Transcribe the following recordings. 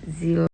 Zil.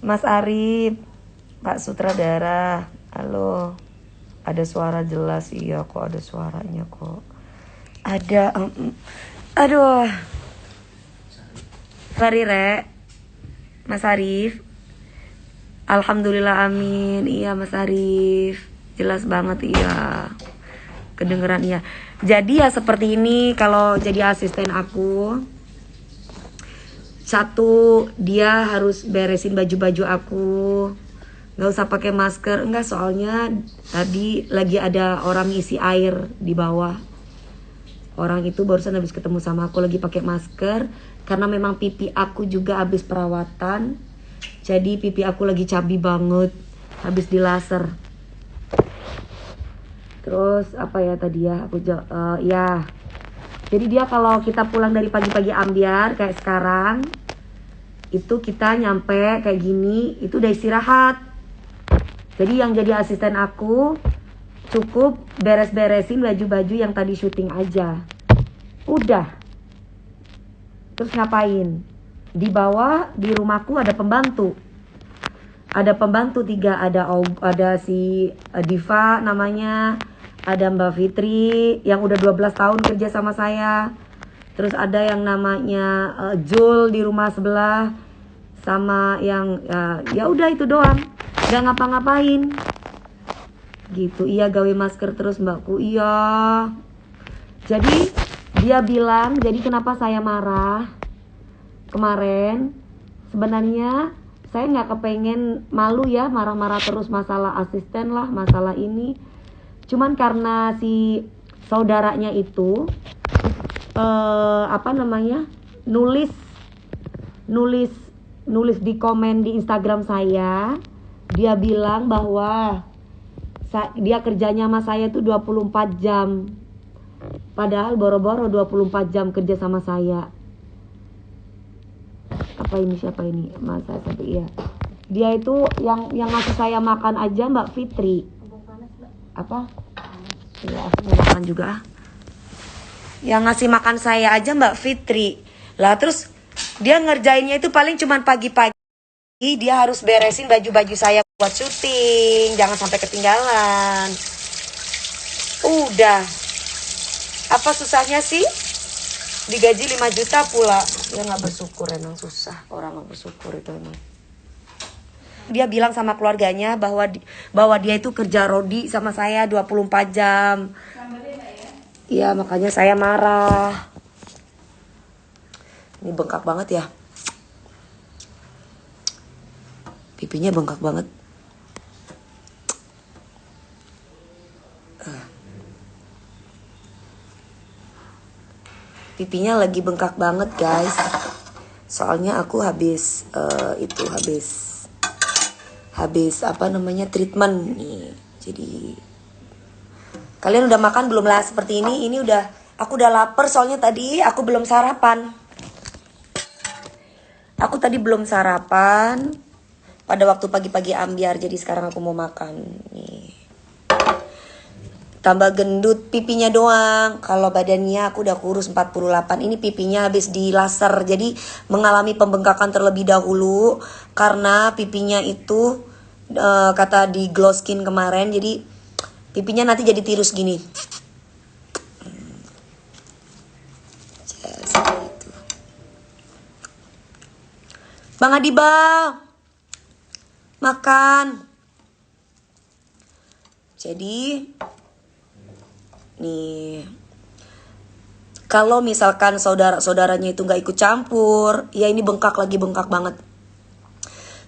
Mas Arif, Pak Sutradara, halo. Ada suara jelas, iya kok ada suaranya kok. Ada, aduh. Sorry Re, Mas Arif. Alhamdulillah amin, iya Mas Arif. Jelas banget iya. Kedengeran iya. Jadi ya seperti ini kalau jadi asisten aku. Satu, dia harus beresin baju-baju aku. Gak usah pakai masker. Enggak, soalnya tadi lagi ada orang isi air di bawah. Orang itu barusan habis ketemu sama aku lagi pakai masker. Karena memang pipi aku juga habis perawatan. Jadi pipi aku lagi cabi banget. Habis di laser. Terus apa ya tadi ya? Ya. Jadi dia kalau kita pulang dari pagi-pagi ambiar kayak sekarang, itu kita nyampe kayak gini, itu udah istirahat. Jadi yang jadi asisten aku cukup beres-beresin baju-baju yang tadi syuting aja. Udah. Terus ngapain? Di bawah di rumahku ada pembantu. Ada pembantu 3, ada si Diva namanya, ada Mbak Fitri yang udah 12 tahun kerja sama saya. Terus ada yang namanya Jul di rumah sebelah, sama yang ya udah itu doang, nggak ngapa-ngapain. Gitu. Iya gawe masker terus mbakku. Iya. Jadi dia bilang, jadi kenapa saya marah kemarin? Sebenarnya saya nggak kepengen malu ya marah-marah terus masalah asisten lah, masalah ini. Cuman karena si saudaranya itu nulis di komen di Instagram saya. Dia bilang bahwa dia kerjanya sama saya itu 24 jam. Padahal boro-boro 24 jam kerja sama saya. Apa ini, siapa ini? Masa sampai iya. Dia itu yang ngasih saya makan aja Mbak Fitri. Apa? Ya, aku mau makan juga. Yang ngasih makan saya aja Mbak Fitri. Lah terus dia ngerjainnya itu paling cuman pagi-pagi. Dia harus beresin baju-baju saya buat syuting. Jangan sampai ketinggalan. Udah. Apa susahnya sih? Digaji 5 juta pula. Dia gak bersyukur, emang susah. Orang gak bersyukur itu emang. Dia bilang sama keluarganya bahwa dia itu kerja rodi sama saya 24 jam. Iya, makanya saya marah. Ini bengkak banget ya. Pipinya bengkak banget. Pipinya lagi bengkak banget guys. Soalnya aku habis apa namanya treatment nih. Jadi kalian udah makan belum lah seperti ini? Ini aku udah lapar soalnya tadi aku belum sarapan. Aku tadi belum sarapan pada waktu pagi-pagi ambiar, jadi sekarang aku mau makan nih. Tambah gendut pipinya doang. Kalau badannya aku udah kurus 48. Ini pipinya habis di laser. Jadi mengalami pembengkakan terlebih dahulu. Karena pipinya itu kata di glow skin kemarin. Jadi pipinya nanti jadi tirus gini. Itu. Bang Adibal, makan. Jadi nih, kalau misalkan saudaranya itu nggak ikut campur, ya ini bengkak banget.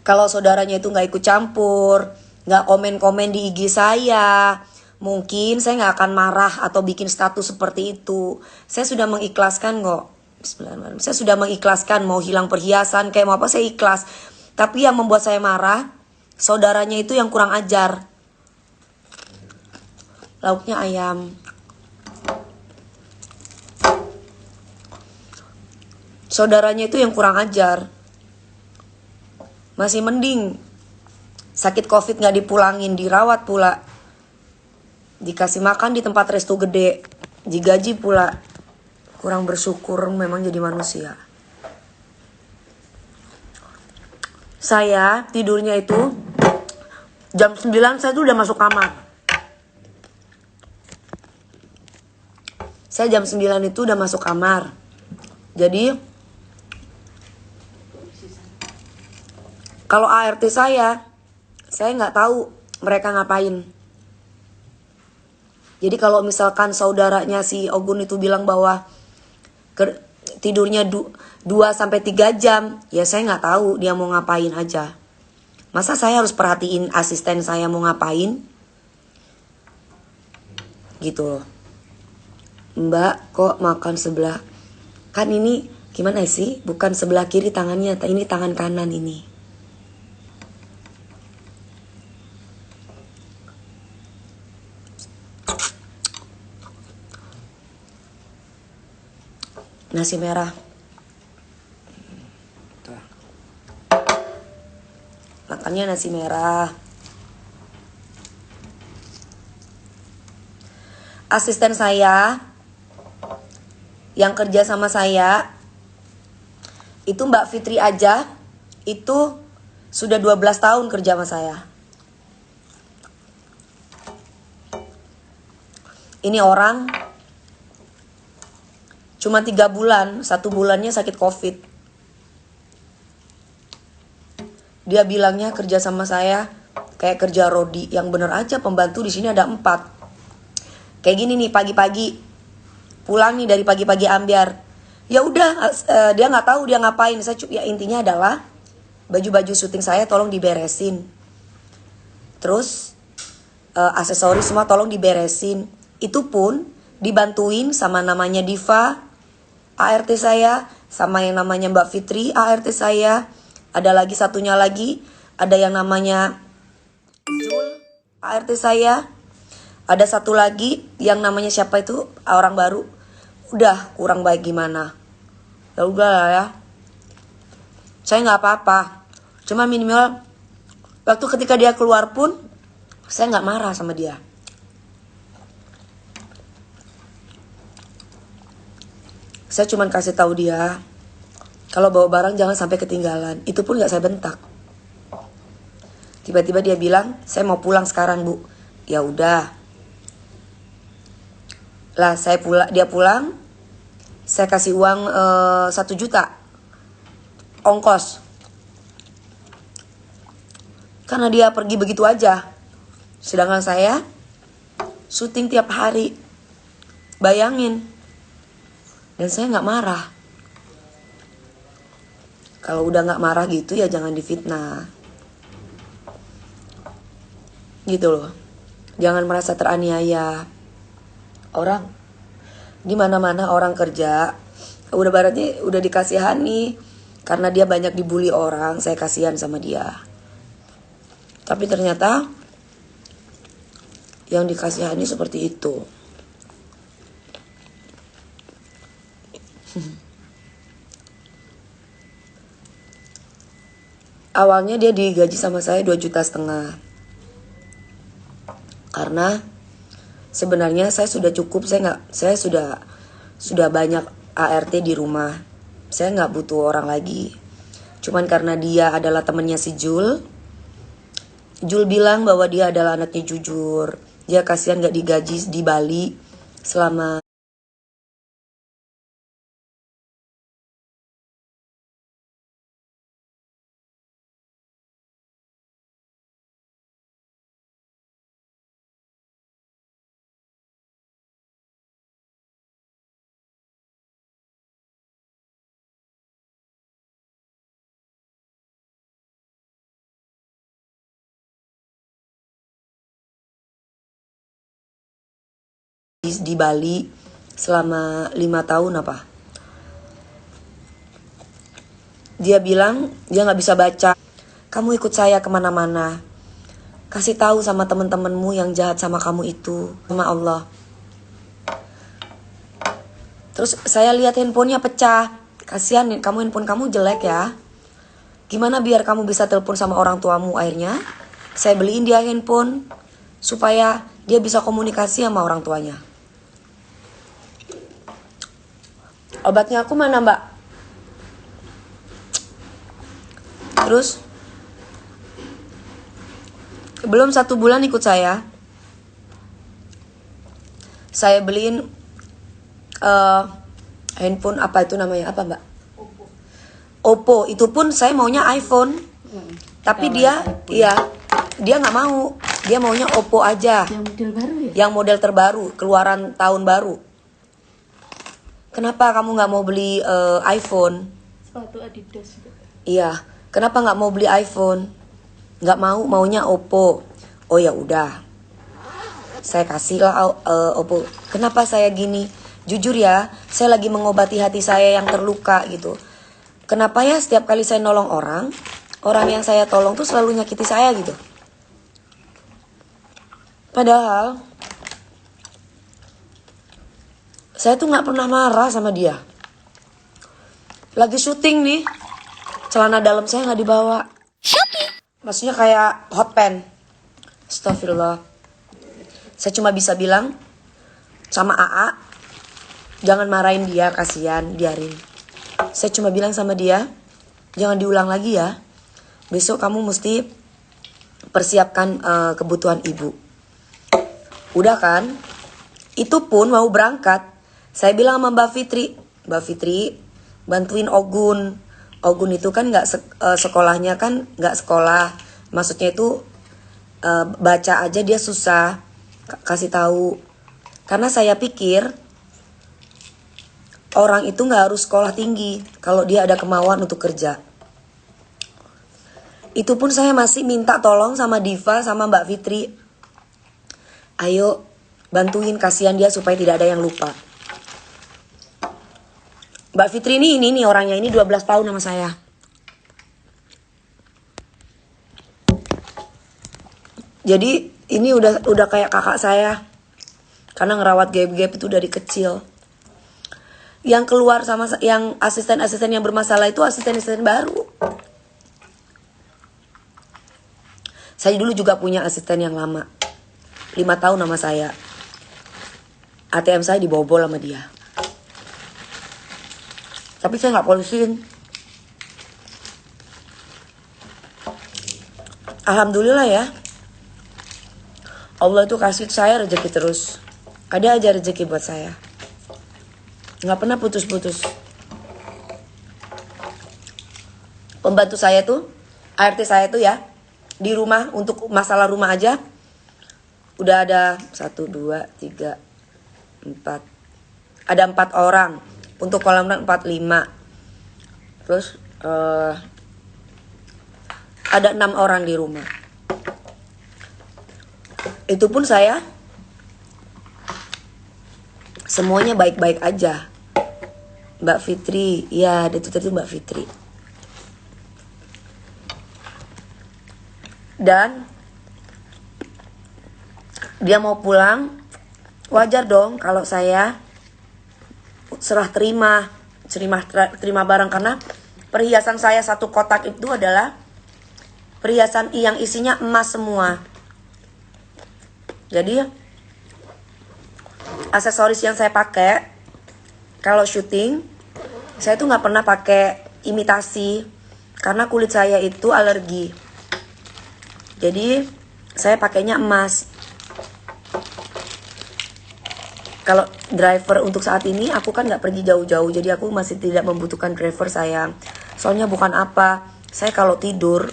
Kalau saudaranya itu nggak ikut campur, nggak komen-komen di IG saya, mungkin saya nggak akan marah atau bikin status seperti itu. Saya sudah mengikhlaskan kok. Bismillahirrahmanirrahim. Saya sudah mengikhlaskan, mau hilang perhiasan kayak mau apa saya ikhlas. Tapi yang membuat saya marah, saudaranya itu yang kurang ajar. Lauknya ayam. Saudaranya itu yang kurang ajar. Masih mending sakit covid gak dipulangin, dirawat pula, dikasih makan di tempat resto gede, digaji pula. Kurang bersyukur memang jadi manusia. Saya tidurnya itu jam 9 saya tuh udah masuk kamar. Saya jam 9 itu udah masuk kamar. Jadi kalau ART saya nggak tahu mereka ngapain. Jadi kalau misalkan saudaranya si Ogun itu bilang bahwa tidurnya 2-3 jam, ya saya nggak tahu dia mau ngapain aja. Masa saya harus perhatiin asisten saya mau ngapain? Gitu loh. Mbak kok makan sebelah, kan ini gimana sih? Bukan sebelah kiri tangannya, ini tangan kanan ini. Nasi merah. Tuh. Makannya nasi merah. Asisten saya yang kerja sama saya itu Mbak Fitri aja itu sudah 12 tahun kerja sama saya. Ini orang cuma 3 bulan, 1 bulannya sakit covid. Dia bilangnya kerja sama saya kayak kerja rodi. Yang bener aja, pembantu di sini ada 4. Kayak gini nih, pagi-pagi pulang nih dari pagi-pagi ambiar. Ya udah, dia nggak tahu dia ngapain. Ya intinya adalah baju-baju syuting saya tolong diberesin. Terus aksesoris semua tolong diberesin. Itu pun dibantuin sama namanya Diva, ART saya, sama yang namanya Mbak Fitri, ART saya. Ada lagi satunya lagi, ada yang namanya Zul, ART saya. Ada satu lagi yang namanya siapa itu, orang baru. Udah kurang baik gimana. Ya udah lah ya. Saya nggak apa-apa. Cuma minimal waktu ketika dia keluar pun saya nggak marah sama dia. Saya cuma kasih tahu dia kalau bawa barang jangan sampai ketinggalan. Itu pun nggak saya bentak. Tiba-tiba dia bilang, saya mau pulang sekarang bu. Ya udah. Lah dia pulang. Saya kasih uang 1 juta ongkos. Karena dia pergi begitu aja. Sedangkan saya syuting tiap hari. Bayangin. Dan saya nggak marah. Kalau udah nggak marah gitu ya jangan difitnah. gitu loh. Jangan merasa teraniaya. Orang di mana-mana orang kerja udah baratnya udah dikasihani karena dia banyak dibully orang, saya kasihan sama dia. Tapi ternyata yang dikasihani seperti itu. Awalnya dia digaji sama saya 2,5 juta. Karena sebenarnya saya sudah cukup, saya sudah banyak ART di rumah. Saya nggak butuh orang lagi. Cuman karena dia adalah temannya si Jul bilang bahwa dia adalah anaknya jujur. Dia kasihan nggak digaji di Bali selama di Bali selama 5 tahun apa. Dia bilang dia nggak bisa baca. Kamu ikut saya kemana-mana. Kasih tahu sama temen-temenmu yang jahat sama kamu itu, sama Allah. Terus saya lihat handphonenya pecah. Kasihan kamu, handphone kamu jelek ya. Gimana biar kamu bisa telepon sama orang tuamu? Akhirnya saya beliin dia handphone supaya dia bisa komunikasi sama orang tuanya. Obatnya aku mana, Mbak? Terus belum 1 bulan ikut saya beliin handphone apa itu namanya, apa Mbak? Oppo. Itu pun saya maunya iPhone. Tapi dia nggak mau. Dia maunya Oppo aja. Yang model baru ya? Yang model terbaru, keluaran tahun baru. Kenapa kamu nggak mau beli iPhone? Sepatu Adidas juga. Iya, kenapa nggak mau beli iPhone? Nggak mau, maunya Oppo. Oh ya udah, saya kasih lah Oppo. Kenapa saya gini? Jujur ya, saya lagi mengobati hati saya yang terluka gitu. Kenapa ya setiap kali saya nolong orang yang saya tolong tuh selalu nyakiti saya gitu. Padahal saya tuh nggak pernah marah sama dia. Lagi syuting nih, celana dalam saya nggak dibawa. Maksudnya kayak hot pants. Astagfirullah. Saya cuma bisa bilang sama AA, jangan marahin dia, kasihan, biarin. Saya cuma bilang sama dia, jangan diulang lagi ya. Besok kamu mesti persiapkan kebutuhan ibu. Udah kan? Itu pun mau berangkat, saya bilang sama Mbak Fitri, bantuin Ogun. Ogun itu kan sekolahnya kan nggak sekolah. Maksudnya itu baca aja dia susah. Kasih tahu. Karena saya pikir orang itu nggak harus sekolah tinggi kalau dia ada kemauan untuk kerja. Itu pun saya masih minta tolong sama Diva sama Mbak Fitri. Ayo bantuin, kasihan dia supaya tidak ada yang lupa. Mbak Fitri ini nih orangnya, ini 12 tahun sama saya. Jadi ini udah kayak kakak saya. Karena ngerawat Gap itu dari kecil. Yang keluar sama yang asisten-asisten yang bermasalah itu asisten-asisten baru. Saya dulu juga punya asisten yang lama. 5 tahun sama saya. ATM saya dibobol sama dia. Tapi saya nggak polisiin. Alhamdulillah ya. Allah itu kasih saya rezeki terus. Ada aja rezeki buat saya. Nggak pernah putus-putus. Pembantu saya tuh, ART saya tuh ya, di rumah untuk masalah rumah aja, udah ada 1, 2, 3, 4. Ada 4 orang. Untuk kolam renang 4, 5. Terus ada 6 orang di rumah. Itu pun saya semuanya baik-baik aja. Mbak Fitri, ya itu tadi Mbak Fitri. Dan dia mau pulang, wajar dong kalau saya serah terima barang, karena perhiasan saya satu kotak itu adalah perhiasan yang isinya emas semua. Jadi aksesoris yang saya pakai kalau syuting, saya tuh nggak pernah pakai imitasi karena kulit saya itu alergi. Jadi saya pakainya emas. Kalau driver untuk saat ini, aku kan nggak pergi jauh-jauh, jadi aku masih tidak membutuhkan driver sayang. Soalnya bukan apa, saya kalau tidur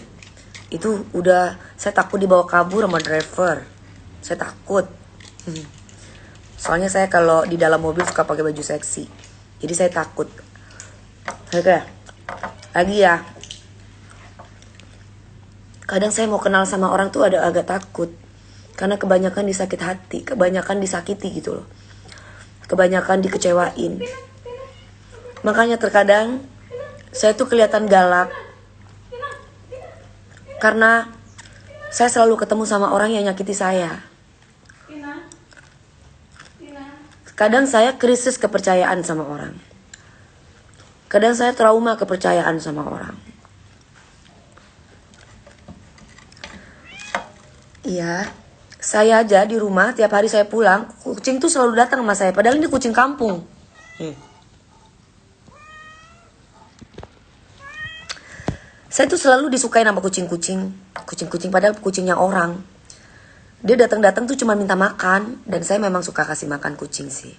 itu udah, saya takut dibawa kabur sama driver. Saya takut. Soalnya saya kalau di dalam mobil suka pakai baju seksi, jadi saya takut. Oke, lagi ya. Kadang saya mau kenal sama orang tuh ada agak takut, karena kebanyakan disakit hati, kebanyakan disakiti gitu loh, kebanyakan dikecewain. Makanya terkadang saya tuh kelihatan galak, karena saya selalu ketemu sama orang yang nyakiti saya. Kadang saya krisis kepercayaan sama orang. Kadang saya trauma kepercayaan sama orang. Iya, saya aja di rumah tiap hari saya pulang, kucing tuh selalu datang sama saya, padahal ini kucing kampung. Saya tuh selalu disukai sama kucing-kucing, padahal kucingnya orang. Dia datang-datang tuh cuma minta makan, dan saya memang suka kasih makan kucing sih.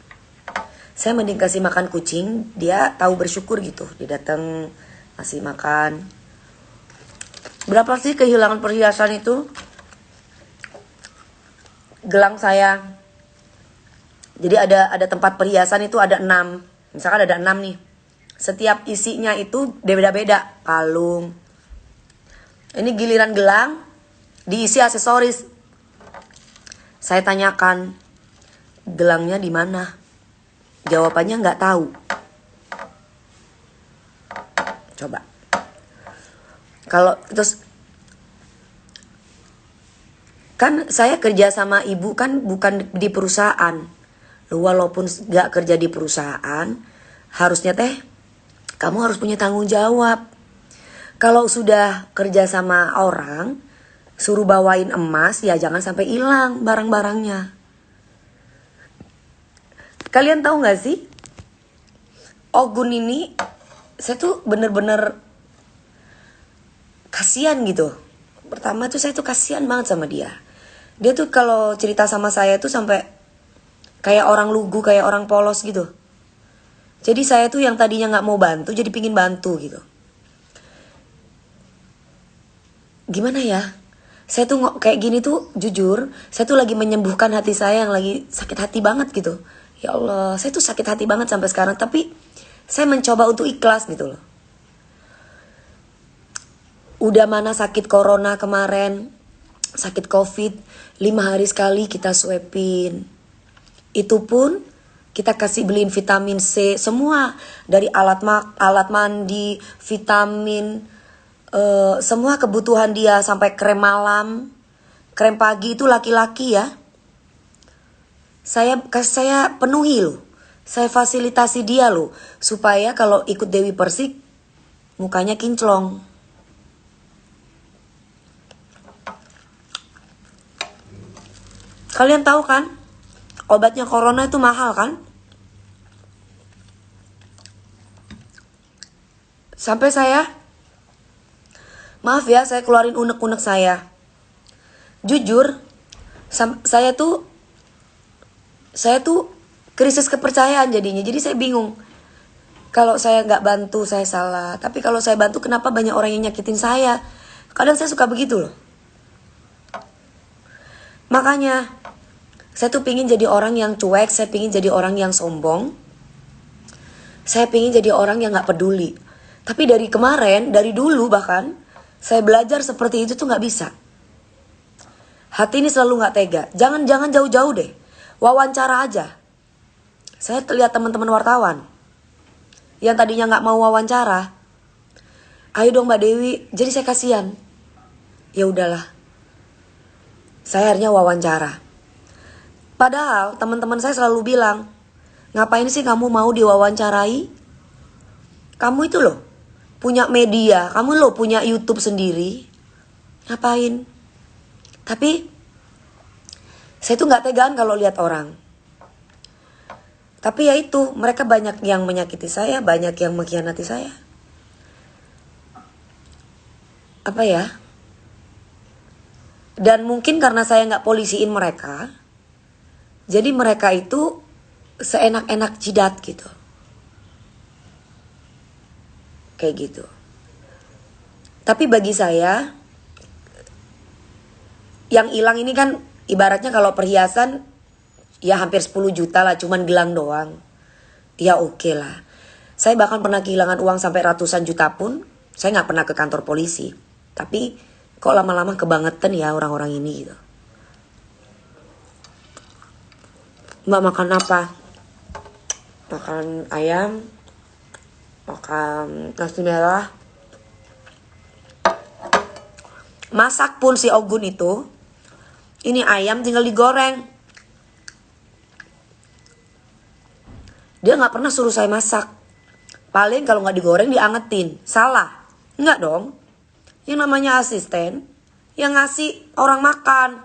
Saya mending kasih makan kucing, dia tahu bersyukur gitu. Dia datang kasih makan. Berapa sih kehilangan perhiasan itu? Gelang saya. Jadi ada tempat perhiasan itu ada 6. Misalkan ada 6 nih. Setiap isinya itu beda-beda. Kalung. Ini giliran gelang diisi aksesoris. Saya tanyakan, gelangnya di mana? Jawabannya nggak tahu. Coba. Kalau terus kan saya kerja sama ibu kan bukan di perusahaan. Walaupun nggak kerja di perusahaan, harusnya kamu harus punya tanggung jawab. Kalau sudah kerja sama orang, suruh bawain emas, ya jangan sampai hilang barang-barangnya. Kalian tahu gak sih? Ogun ini, saya tuh bener-bener kasihan gitu. Pertama tuh saya tuh kasihan banget sama dia. Dia tuh kalau cerita sama saya tuh sampai kayak orang lugu, kayak orang polos gitu. Jadi saya tuh yang tadinya gak mau bantu, jadi pingin bantu gitu. Gimana ya? Saya tuh kayak gini tuh jujur, saya tuh lagi menyembuhkan hati saya yang lagi sakit hati banget gitu. Ya Allah, saya tuh sakit hati banget sampai sekarang, tapi saya mencoba untuk ikhlas gitu loh. Udah mana sakit corona kemarin, sakit covid, 5 hari sekali kita swabin. Itu pun kita kasih beliin vitamin C, semua dari alat mandi, vitamin, semua kebutuhan dia, sampai krem malam, krem pagi itu laki-laki ya. Saya penuhi loh, saya fasilitasi dia loh, supaya kalau ikut Dewi Persik mukanya kinclong. Kalian tahu kan, obatnya corona itu mahal kan? Sampai saya, maaf ya, saya keluarin unek-unek saya. Jujur, saya tuh krisis kepercayaan jadinya. Jadi saya bingung. Kalau saya nggak bantu, saya salah. Tapi kalau saya bantu, kenapa banyak orang yang nyakitin saya? Kadang saya suka begitu loh. Makanya, saya tuh pingin jadi orang yang cuek. Saya pingin jadi orang yang sombong. Saya pingin jadi orang yang nggak peduli. Tapi dari kemarin, dari dulu bahkan, saya belajar seperti itu tuh nggak bisa. Hati ini selalu nggak tega. Jangan jauh-jauh deh. Wawancara aja. Saya lihat teman-teman wartawan yang tadinya nggak mau wawancara. Ayo dong Mbak Dewi. Jadi saya kasihan. Ya udahlah. Saya akhirnya wawancara. Padahal teman-teman saya selalu bilang, ngapain sih kamu mau diwawancarai? Kamu itu loh punya media, kamu loh punya YouTube sendiri. Ngapain? Tapi saya tuh nggak tegaan kalau lihat orang. Tapi ya itu, mereka banyak yang menyakiti saya, banyak yang mengkhianati saya. Apa ya? Dan mungkin karena saya nggak polisiin mereka, jadi mereka itu seenak-enak jidat gitu. Kayak gitu. Tapi bagi saya, yang hilang ini kan ibaratnya kalau perhiasan ya hampir 10 juta lah, cuman gelang doang. Ya oke lah. Saya bahkan pernah kehilangan uang sampai ratusan juta pun, saya nggak pernah ke kantor polisi. Tapi kok lama-lama kebangetan ya orang-orang ini gitu. Mbak makan apa? Makan ayam, makan nasi merah. Masak pun si Ogun itu, ini ayam tinggal digoreng. Dia nggak pernah suruh saya masak. Paling kalau nggak digoreng diangetin. Salah. Nggak dong. Yang namanya asisten, yang ngasih orang makan.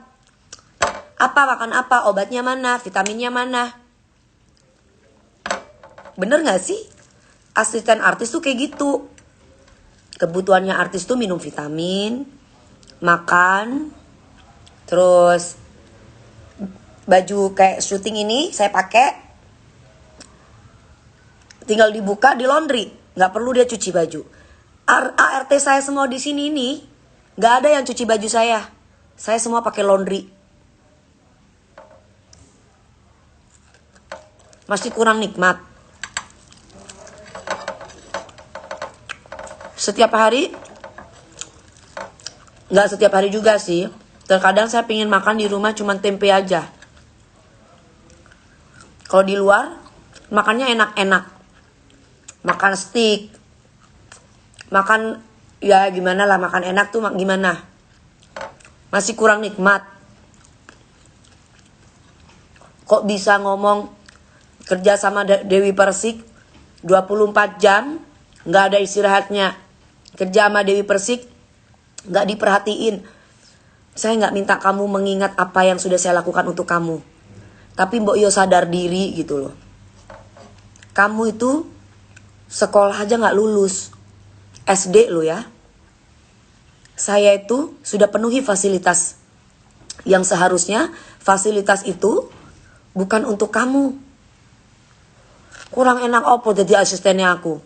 Apa makan apa, obatnya mana, vitaminnya mana. Bener nggak sih? Asisten artis tuh kayak gitu. Kebutuhannya artis tuh minum vitamin, makan, terus baju kayak syuting ini saya pakai, tinggal dibuka di laundry, nggak perlu dia cuci baju. ART saya semua di sini ini nggak ada yang cuci baju saya semua pakai laundry. Masih kurang nikmat. Setiap hari, nggak setiap hari juga sih. Terkadang saya pingin makan di rumah cuman tempe aja. Kalau di luar makannya enak-enak, makan steak, makan ya gimana lah, makan enak tuh gimana, masih kurang nikmat. Kok bisa ngomong kerja sama Dewi Persik 24 jam nggak ada istirahatnya, kerja sama Dewi Persik nggak diperhatiin. Saya nggak minta kamu mengingat apa yang sudah saya lakukan untuk kamu, tapi mbok yo sadar diri gitu loh. Kamu itu sekolah aja nggak lulus, SD lo ya. Saya itu sudah penuhi fasilitas yang seharusnya fasilitas itu bukan untuk kamu. Kurang enak opo jadi asistennya aku.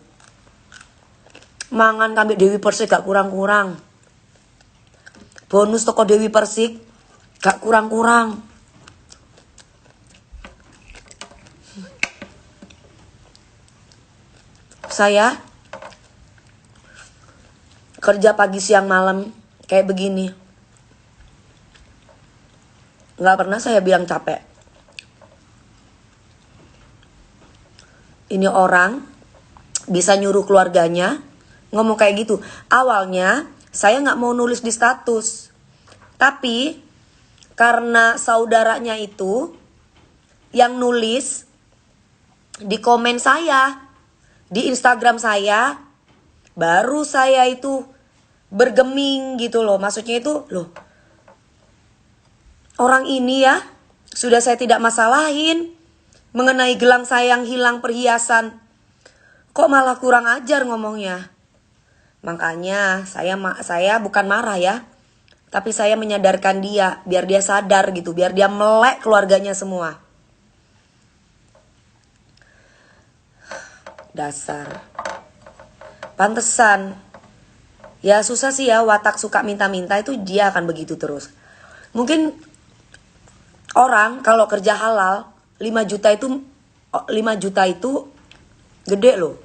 Mangan kami Dewi Persik gak kurang-kurang. Bonus toko Dewi Persik gak kurang-kurang. Saya kerja pagi siang malam kayak begini, nggak pernah saya bilang capek. Ini orang bisa nyuruh keluarganya ngomong kayak gitu. Awalnya saya nggak mau nulis di status, tapi karena saudaranya itu yang nulis di komen saya di Instagram saya, baru saya itu bergeming gitu loh. Maksudnya itu loh, orang ini ya sudah saya tidak masalahin mengenai gelang saya yang hilang, perhiasan, kok malah kurang ajar ngomongnya. Makanya saya bukan marah ya, tapi saya menyadarkan dia biar dia sadar gitu, biar dia melek keluarganya semua. Dasar. Pantesan. Ya susah sih ya, watak suka minta-minta itu dia akan begitu terus. Mungkin orang kalau kerja halal 5 juta itu gede loh.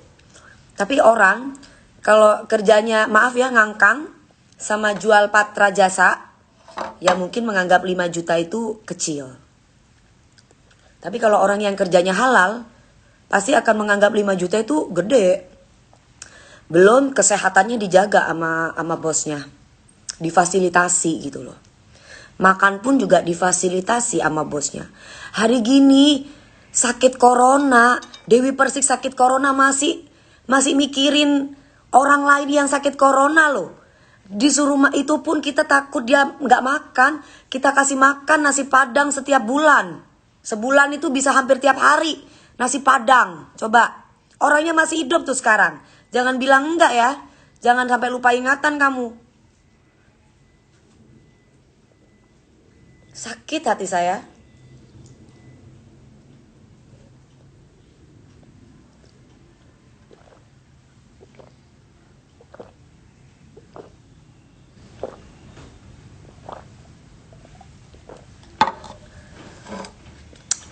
Tapi orang kalau kerjanya maaf ya ngangkang sama jual patra jasa, yang mungkin menganggap 5 juta itu kecil. Tapi kalau orang yang kerjanya halal, pasti akan menganggap 5 juta itu gede. Belum kesehatannya dijaga sama bosnya. Difasilitasi gitu loh. Makan pun juga difasilitasi sama bosnya. Hari gini sakit corona, Dewi Persik sakit corona masih mikirin orang lain yang sakit corona loh. Disuruh itu pun kita takut dia nggak makan. Kita kasih makan nasi padang setiap bulan. Sebulan itu bisa hampir tiap hari nasi padang. Coba, orangnya masih hidup tuh sekarang. Jangan bilang enggak ya. Jangan sampai lupa ingatan kamu. Sakit hati saya.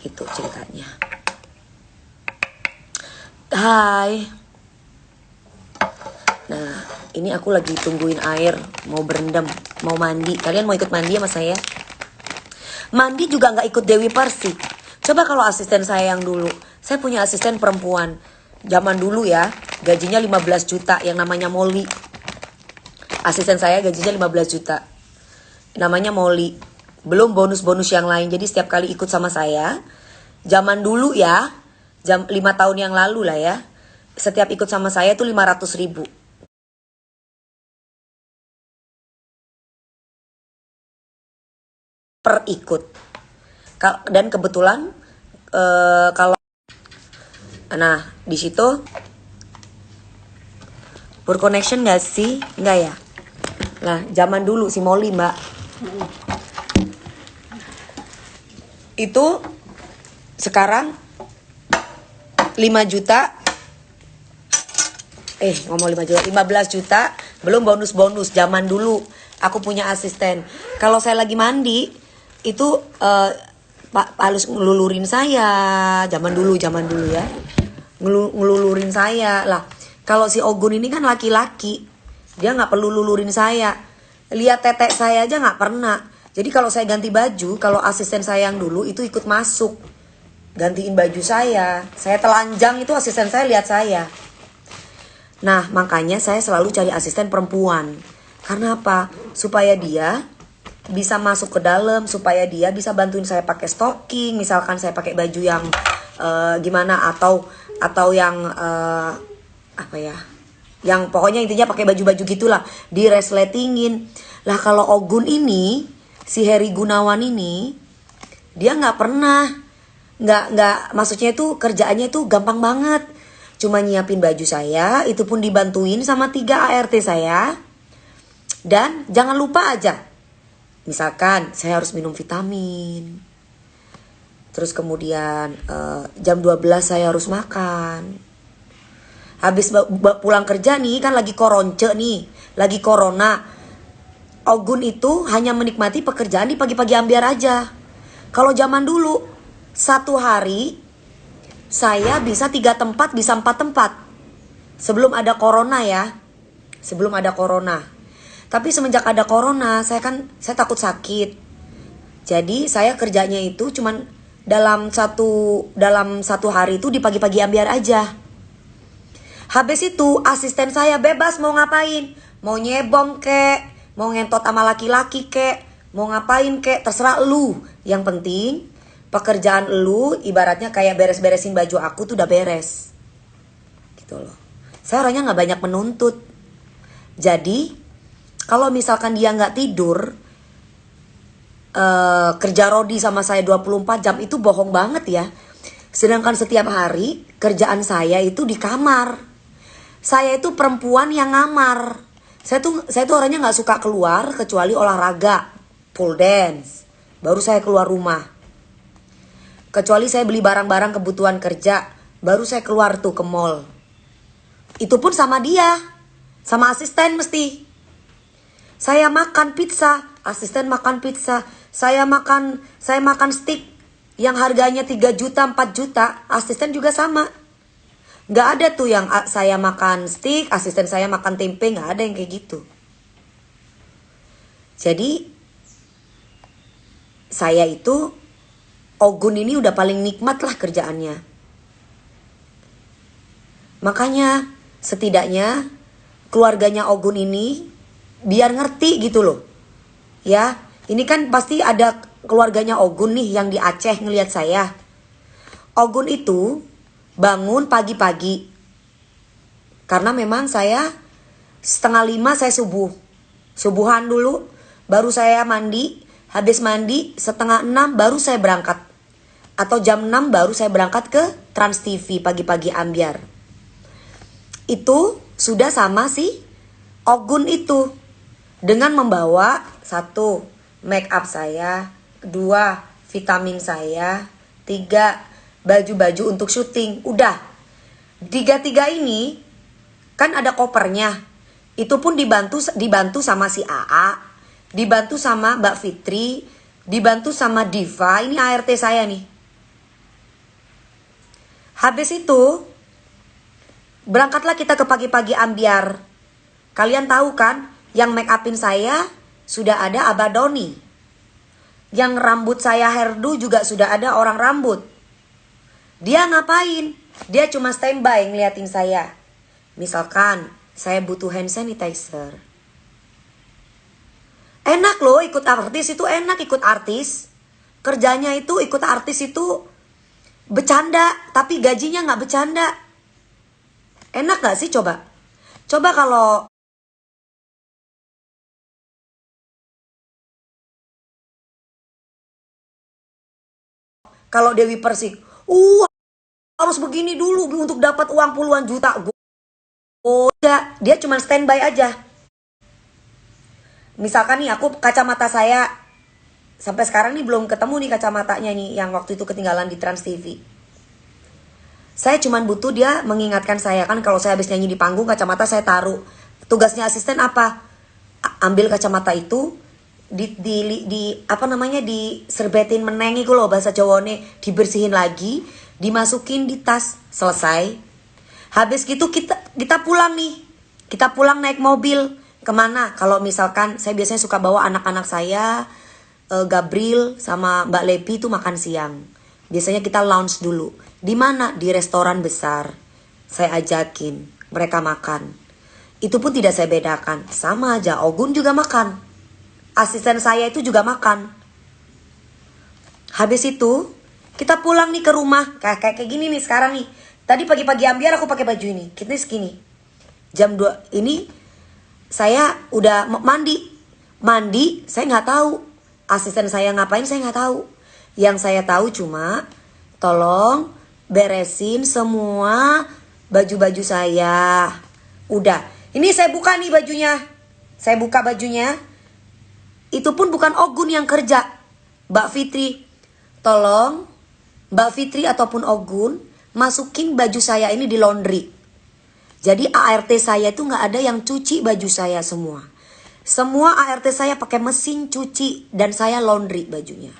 Itu ceritanya. Hai. Nah, ini aku lagi tungguin air, mau berendam, mau mandi. Kalian mau ikut mandi sama saya? Mandi juga nggak ikut Dewi Persik. Coba kalau asisten saya yang dulu. Saya punya asisten perempuan. Zaman dulu ya, gajinya 15 juta yang namanya Molly. Asisten saya gajinya 15 juta. Namanya Molly. Belum bonus-bonus yang lain. Jadi setiap kali ikut sama saya, zaman dulu ya, 5 tahun yang lalu lah ya, setiap ikut sama saya tuh 500 ribu. Per ikut. Dan kebetulan kalau nah di situ poor connection nggak sih? Nggak ya. Nah zaman dulu si Molly mbak itu sekarang 5 juta. Ngomong 5 juta, 15 juta belum bonus-bonus. Zaman dulu aku punya asisten. Kalau saya lagi mandi itu Pak harus ngelulurin saya. Zaman dulu ya. Ngelulurin saya. Lah, kalau si Ogun ini kan laki-laki. Dia nggak perlu lulurin saya. Lihat tetek saya aja nggak pernah. Jadi kalau saya ganti baju, kalau asisten saya yang dulu itu ikut masuk. Gantiin baju saya. Saya telanjang itu asisten saya lihat saya. Nah, makanya saya selalu cari asisten perempuan. Karena apa? Supaya dia bisa masuk ke dalam, supaya dia bisa bantuin saya pakai stocking. Misalkan saya pakai baju yang gimana, atau yang apa ya, yang pokoknya intinya pakai baju-baju gitulah, di resletingin. Lah kalau Ogun ini, si Heri Gunawan ini, dia nggak pernah, nggak maksudnya itu kerjaannya itu gampang banget. Cuma nyiapin baju saya, itu pun dibantuin sama 3 ART saya. Dan jangan lupa aja, misalkan saya harus minum vitamin. Terus kemudian jam 12 saya harus makan. Habis pulang kerja nih, kan lagi koronce nih, lagi corona. Ogun itu hanya menikmati pekerjaan di pagi-pagi ambiar aja. Kalau zaman dulu, 1 hari saya bisa 3 tempat, bisa 4 tempat. Sebelum ada corona ya. Sebelum ada corona. Tapi semenjak ada corona, saya takut sakit. Jadi saya kerjanya itu cuman dalam satu hari itu di pagi-pagi ambiar aja. Habis itu asisten saya bebas mau ngapain. Mau nyebong kek, mau ngentot sama laki-laki kek, mau ngapain kek, terserah lu. Yang penting pekerjaan lu ibaratnya kayak beres-beresin baju aku tuh udah beres. Gitu loh. Saya orangnya gak banyak menuntut. Jadi kalau misalkan dia nggak tidur, kerja rodi sama saya 24 jam itu bohong banget ya. Sedangkan setiap hari kerjaan saya itu di kamar. Saya itu perempuan yang ngamar. Saya tuh orangnya nggak suka keluar kecuali olahraga, pole dance. Baru saya keluar rumah. Kecuali saya beli barang-barang kebutuhan kerja, baru saya keluar tuh ke mall. Itu pun sama dia, sama asisten mesti. Saya makan pizza, asisten makan pizza. Saya makan steak yang harganya 3 juta, 4 juta, asisten juga sama. Gak ada tuh yang saya makan steak, asisten saya makan tempe, gak ada yang kayak gitu. Jadi saya itu Ogun ini udah paling nikmat lah kerjaannya. Makanya setidaknya keluarganya Ogun ini biar ngerti gitu loh. Ya, ini kan pasti ada keluarganya Ogun nih yang di Aceh ngelihat saya. Ogun itu bangun pagi-pagi. Karena memang saya 4:30 saya subuhan dulu, baru saya mandi. Habis mandi 5:30 baru saya berangkat. Atau jam 6 baru saya berangkat ke Trans TV pagi-pagi ambiar. Itu sudah sama si Ogun itu. Dengan membawa 1, make up saya, 2, vitamin saya, 3, baju-baju untuk syuting. Udah. 3 ini kan ada kopernya. Itu pun dibantu sama si AA, dibantu sama Mbak Fitri, dibantu sama Diva. Ini ART saya nih. Habis itu berangkatlah kita ke pagi-pagi ambiar. Kalian tahu kan, yang make upin saya sudah ada Abadoni. Yang rambut saya hairdo juga sudah ada orang rambut. Dia ngapain? Dia cuma standby ngeliatin saya. Misalkan saya butuh hand sanitizer. Enak loh ikut artis itu, enak ikut artis. Kerjanya itu ikut artis itu bercanda, tapi gajinya nggak bercanda. Enak gak sih coba? Coba kalau Dewi Persik, harus begini dulu untuk dapat uang puluhan juta. Enggak, dia cuma standby aja. Misalkan nih aku kacamata saya sampai sekarang nih belum ketemu nih kacamatanya nih yang waktu itu ketinggalan di Trans TV. Saya cuma butuh dia mengingatkan saya, kan kalau saya habis nyanyi di panggung kacamata saya taruh. Tugasnya asisten apa? Ambil kacamata itu diserbetin meneng iku loh bahasa Jawane, dibersihin lagi, dimasukin di tas, selesai. Habis gitu kita pulang nih. Kita pulang naik mobil. Kemana? Kalau misalkan saya biasanya suka bawa anak-anak saya, Gabriel sama Mbak Lepi itu makan siang. Biasanya kita lounge dulu. Di mana? Di restoran besar. Saya ajakin mereka makan. Itu pun tidak saya bedakan. Sama aja, Ogun juga makan. Asisten saya itu juga makan. Habis itu kita pulang nih ke rumah. Kayak gini nih sekarang nih. Tadi pagi-pagi ambiar aku pakai baju ini. Kita segini. Jam 2 ini saya udah mandi, saya nggak tahu. Asisten saya ngapain saya nggak tahu. Yang saya tahu cuma tolong beresin semua baju-baju saya. Udah. Ini saya buka nih bajunya. Saya buka bajunya. Itu pun bukan Ogun yang kerja. Mbak Fitri. Tolong Mbak Fitri ataupun Ogun masukin baju saya ini di laundry. Jadi ART saya itu nggak ada yang cuci baju saya semua. Semua ART saya pakai mesin cuci dan saya laundry bajunya.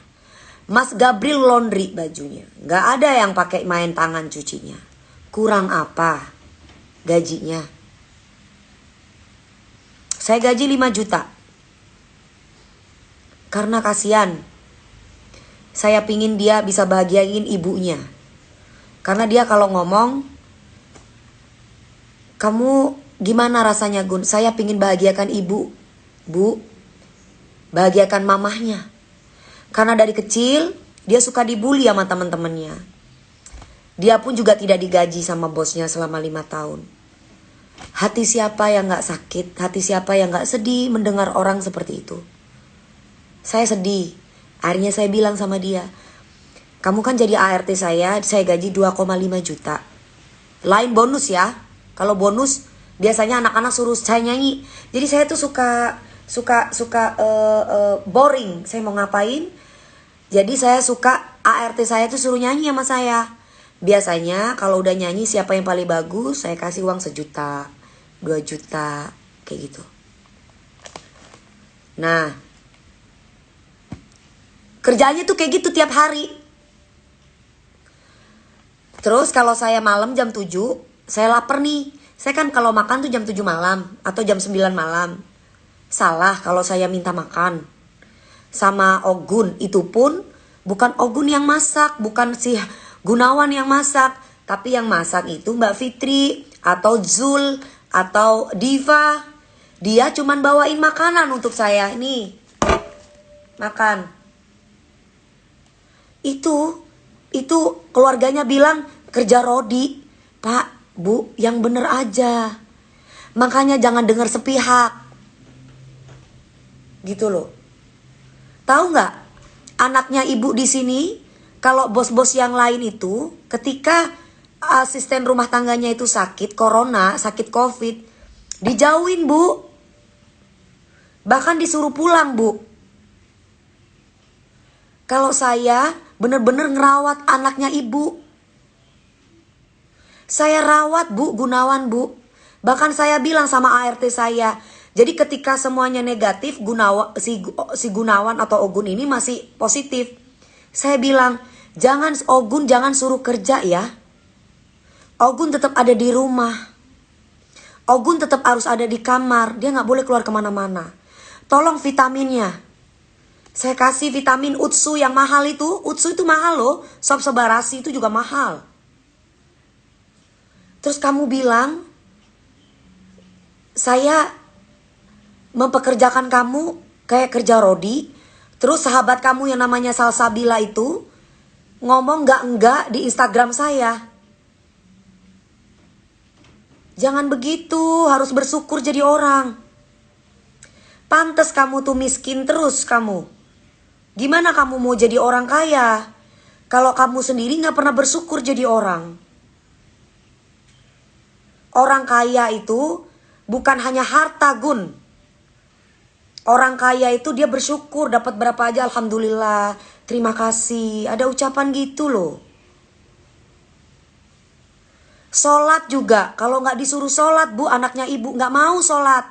Mas Gabriel laundry bajunya. Nggak ada yang pakai main tangan cucinya. Kurang apa gajinya? Saya gaji 5 juta. Karena kasihan. Saya pingin dia bisa bahagiain ibunya. Karena dia kalau ngomong, kamu gimana rasanya Gun? Saya pingin bahagiakan ibu. Bu, bahagiakan mamahnya. Karena dari kecil dia suka dibully sama teman-temannya. Dia pun juga tidak digaji sama bosnya selama 5 tahun. Hati siapa yang gak sakit? Hati siapa yang gak sedih mendengar orang seperti itu? Saya sedih. Akhirnya saya bilang sama dia, kamu kan jadi ART saya gaji 2,5 juta. Lain bonus ya. Kalau bonus biasanya anak-anak suruh saya nyanyi. Jadi saya tuh suka boring. Saya mau ngapain? Jadi saya suka ART saya tuh suruh nyanyi sama saya. Biasanya kalau udah nyanyi siapa yang paling bagus, saya kasih uang 1 juta, 2 juta, kayak gitu. Nah, kerjanya tuh kayak gitu tiap hari. Terus kalau saya malam jam 7, saya lapar nih. Saya kan kalau makan tuh jam 7 malam atau jam 9 malam. Salah kalau saya minta makan. sama Ogun, itu pun bukan Ogun yang masak, bukan si Gunawan yang masak, tapi yang masak itu Mbak Fitri atau Zul atau Diva. Dia cuman bawain makanan untuk saya, nih makan. Itu keluarganya bilang kerja Rodi. Pak, Bu, yang bener aja. Makanya jangan dengar sepihak. Gitu loh. Tahu nggak? Anaknya ibu di sini, kalau bos-bos yang lain itu, ketika asisten rumah tangganya itu sakit corona, sakit COVID, dijauhin, Bu. Bahkan disuruh pulang, Bu. Kalau saya bener-bener ngerawat anaknya ibu. Saya rawat, Bu, Gunawan, Bu. Bahkan saya bilang sama ART saya, jadi ketika semuanya negatif, si Gunawan atau Ogun ini masih positif. Saya bilang, Ogun jangan suruh kerja ya. Ogun tetap ada di rumah. Ogun tetap harus ada di kamar. Dia nggak boleh keluar kemana-mana. Tolong vitaminnya. Saya kasih vitamin Utsu yang mahal itu. Utsu itu mahal loh. Sop sebarasi itu juga mahal. Terus kamu bilang, saya mempekerjakan kamu kayak kerja Rodi. Terus sahabat kamu yang namanya Salsabila itu ngomong enggak di Instagram saya. Jangan begitu, harus bersyukur jadi orang. Pantes kamu tuh miskin terus kamu. Gimana kamu mau jadi orang kaya kalau kamu sendiri gak pernah bersyukur jadi orang? Orang kaya itu bukan hanya harta, Gun. Orang kaya itu dia bersyukur dapat berapa aja, alhamdulillah, terima kasih. Ada ucapan gitu loh. Sholat juga, kalau nggak disuruh sholat, Bu, anaknya ibu nggak mau sholat.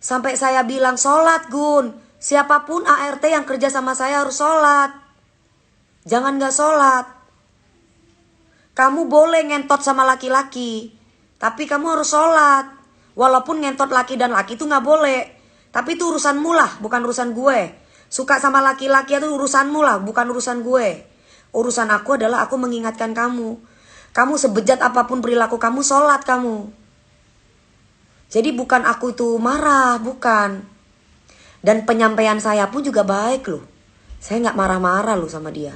Sampai saya bilang, sholat, Gun. Siapapun ART yang kerja sama saya harus sholat. Jangan nggak sholat. Kamu boleh ngentot sama laki-laki, tapi kamu harus sholat. Walaupun ngentot laki dan laki itu gak boleh. Tapi itu urusanmu lah, bukan urusan gue. Suka sama laki-laki itu urusanmu lah, bukan urusan gue. Urusan aku adalah aku mengingatkan kamu. Kamu sebejat apapun perilaku kamu, sholat kamu. Jadi bukan aku itu marah, bukan. Dan penyampaian saya pun juga baik loh. Saya gak marah-marah loh sama dia.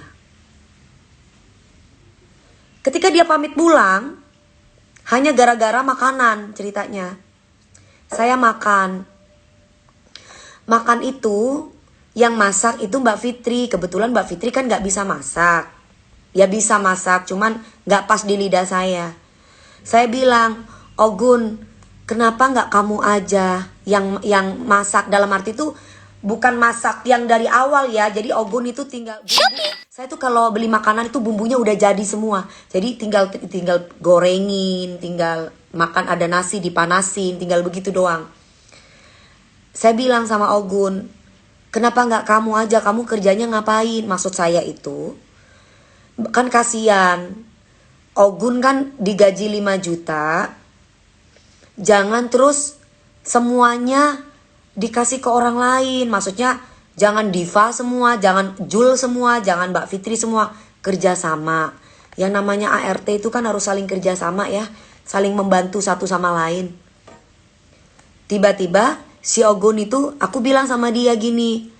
Ketika dia pamit pulang, hanya gara-gara makanan ceritanya. Saya makan. Makan itu, yang masak itu Mbak Fitri. Kebetulan Mbak Fitri kan gak bisa masak. Ya bisa masak, cuman gak pas di lidah saya. Saya bilang, Ogun, kenapa gak kamu aja yang masak? Dalam arti itu bukan masak yang dari awal ya. Jadi Ogun itu tinggal bumbu. Saya tuh kalau beli makanan itu bumbunya udah jadi semua. Jadi tinggal gorengin, tinggal makan ada nasi dipanasin, tinggal begitu doang. Saya bilang sama Ogun, kenapa nggak kamu aja, kamu kerjanya ngapain? Maksud saya itu, kan kasihan. Ogun kan digaji 5 juta. Jangan terus semuanya dikasih ke orang lain. Maksudnya jangan Diva semua, jangan Jul semua, jangan Mbak Fitri semua. Kerja sama. Yang namanya ART itu kan harus saling kerja sama ya. Saling membantu satu sama lain. Tiba-tiba si Ogun itu, aku bilang sama dia gini,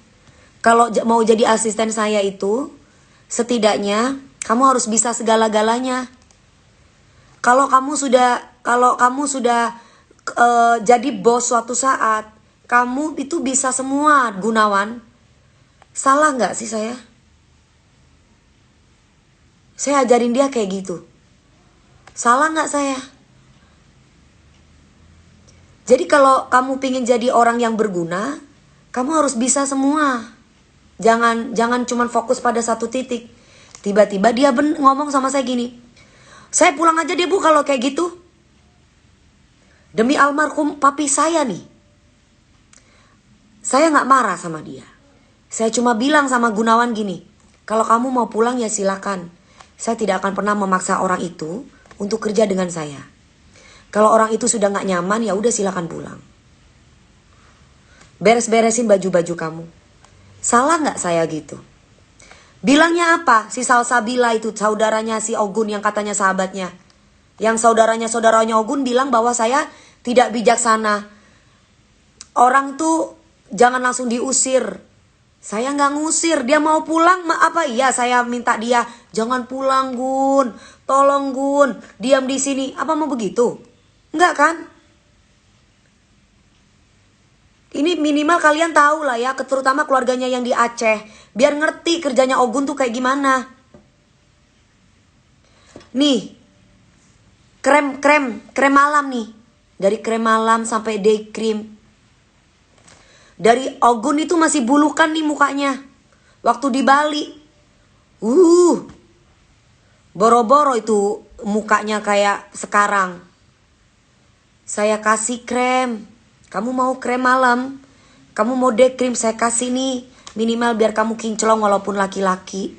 kalau mau jadi asisten saya itu, setidaknya kamu harus bisa segala-galanya. Kalau kamu sudah jadi bos suatu saat, kamu itu bisa semua, Gunawan. Salah nggak sih saya? Saya ajarin dia kayak gitu. Salah nggak saya? Jadi kalau kamu pingin jadi orang yang berguna, kamu harus bisa semua. Jangan cuma fokus pada satu titik. Tiba-tiba dia ngomong sama saya gini, saya pulang aja deh Bu kalau kayak gitu. Demi almarhum papi saya nih. Saya gak marah sama dia. Saya cuma bilang sama Gunawan gini, kalau kamu mau pulang ya silakan. Saya tidak akan pernah memaksa orang itu untuk kerja dengan saya. Kalau orang itu sudah gak nyaman ya udah silakan pulang. beres-beresin baju-baju kamu. Salah nggak saya gitu? Bilangnya apa? Si Salsabila itu saudaranya si Ogun yang katanya sahabatnya. Yang saudaranya Ogun bilang bahwa saya tidak bijaksana. Orang tuh jangan langsung diusir. Saya nggak ngusir, dia mau pulang apa iya saya minta dia jangan pulang Gun, tolong Gun, diam di sini. Apa mau begitu? Enggak kan? Ini minimal kalian tahu lah ya, terutama keluarganya yang di Aceh, biar ngerti kerjanya Ogun tuh kayak gimana. Nih, krem malam nih, dari krem malam sampai day cream. Dari Ogun itu masih bulukan nih mukanya. Waktu di Bali. Boro-boro itu mukanya kayak sekarang. Saya kasih krem. Kamu mau krem malam? Kamu mau day cream? Saya kasih nih. Minimal biar kamu kinclong walaupun laki-laki.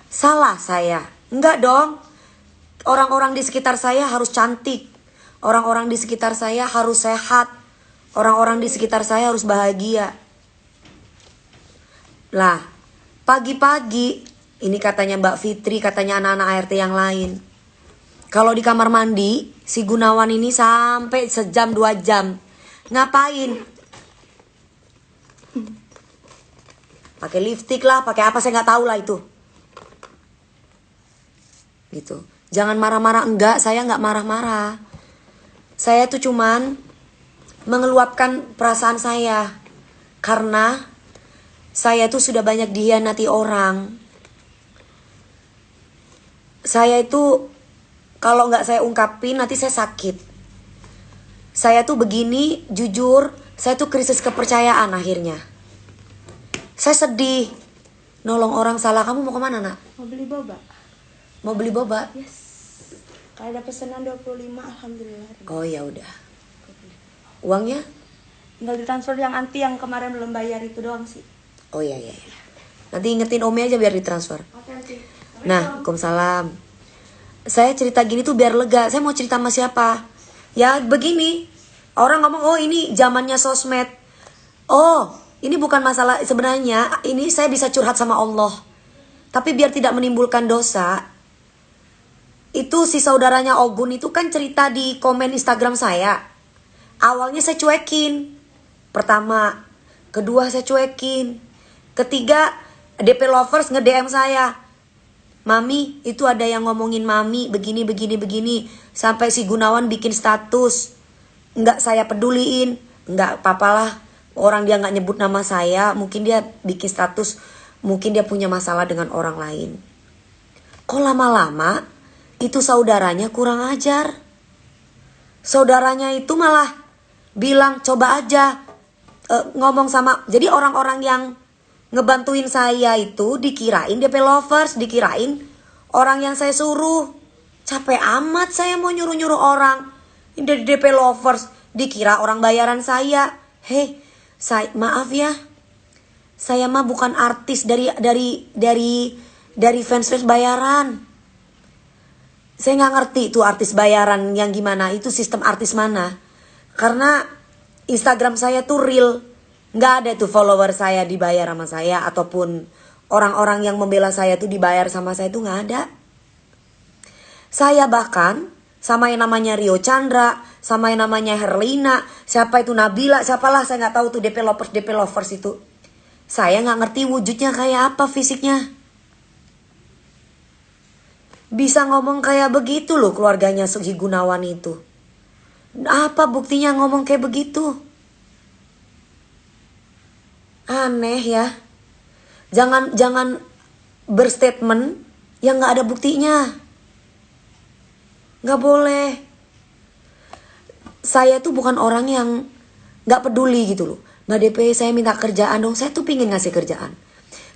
Salah saya? Enggak dong. Orang-orang di sekitar saya harus cantik. Orang-orang di sekitar saya harus sehat. Orang-orang di sekitar saya harus bahagia. Lah, pagi-pagi, ini katanya Mbak Fitri, katanya anak-anak ART yang lain. Kalau di kamar mandi, si Gunawan ini sampai sejam 2 jam. Ngapain? Pakai lipstick lah, pakai apa saya nggak tahu lah itu. Gitu. Jangan marah-marah, enggak, saya nggak marah-marah. Saya tuh cuman mengeluapkan perasaan saya karena saya tuh sudah banyak dihianati orang. Saya itu kalau nggak saya ungkapin nanti saya sakit. Saya tuh begini, jujur, saya tuh krisis kepercayaan akhirnya. Saya sedih, nolong orang salah. Kamu mau kemana nak? Mau beli boba. Mau beli boba? Yes. Kalau ada pesanan 25, alhamdulillah. Oh ya udah. Uangnya? Tinggal ditransfer yang anti yang kemarin belum bayar itu doang sih. Oh iya. Nanti ingetin Omi aja biar ditransfer. Oke, anti. Nah, Waalaikumsalam. Saya cerita gini tuh biar lega. Saya mau cerita sama siapa? Ya begini. Orang ngomong, oh ini zamannya sosmed. Oh, ini bukan masalah sebenarnya. Ini saya bisa curhat sama Allah. Tapi biar tidak menimbulkan dosa. Itu si saudaranya Ogun itu kan cerita di komen Instagram saya. Awalnya saya cuekin. Pertama. Kedua saya cuekin. Ketiga DP Lovers nge-DM saya. Mami itu ada yang ngomongin Mami begini. Sampai si Gunawan bikin status. Nggak saya peduliin. Nggak apa-apalah. Orang dia nggak nyebut nama saya. Mungkin dia bikin status. Mungkin dia punya masalah dengan orang lain. Kok lama-lama itu saudaranya kurang ajar. Saudaranya itu malah bilang coba aja ngomong sama. Jadi orang-orang yang ngebantuin saya itu dikirain DP Lovers, dikirain orang yang saya suruh. Capek amat saya mau nyuruh-nyuruh orang. Ini dari DP Lovers, dikira orang bayaran saya. Hei, maaf ya. Saya mah bukan artis dari fans bayaran. Saya nggak ngerti tuh artis bayaran yang gimana, itu sistem artis mana. Karena Instagram saya tuh real, nggak ada tuh follower saya dibayar sama saya ataupun orang-orang yang membela saya tuh dibayar sama saya tuh nggak ada. Saya bahkan sama yang namanya Rio Chandra, sama yang namanya Herlina, siapa itu Nabila, siapalah saya nggak tahu tuh DP Lovers itu. Saya nggak ngerti wujudnya kayak apa fisiknya. Bisa ngomong kayak begitu loh keluarganya Sugi Gunawan itu. Apa buktinya ngomong kayak begitu? Aneh ya. Jangan berstatement yang nggak ada buktinya. Nggak boleh. Saya tuh bukan orang yang nggak peduli gitu loh. Mbak DP saya minta kerjaan dong. Saya tuh pingin ngasih kerjaan.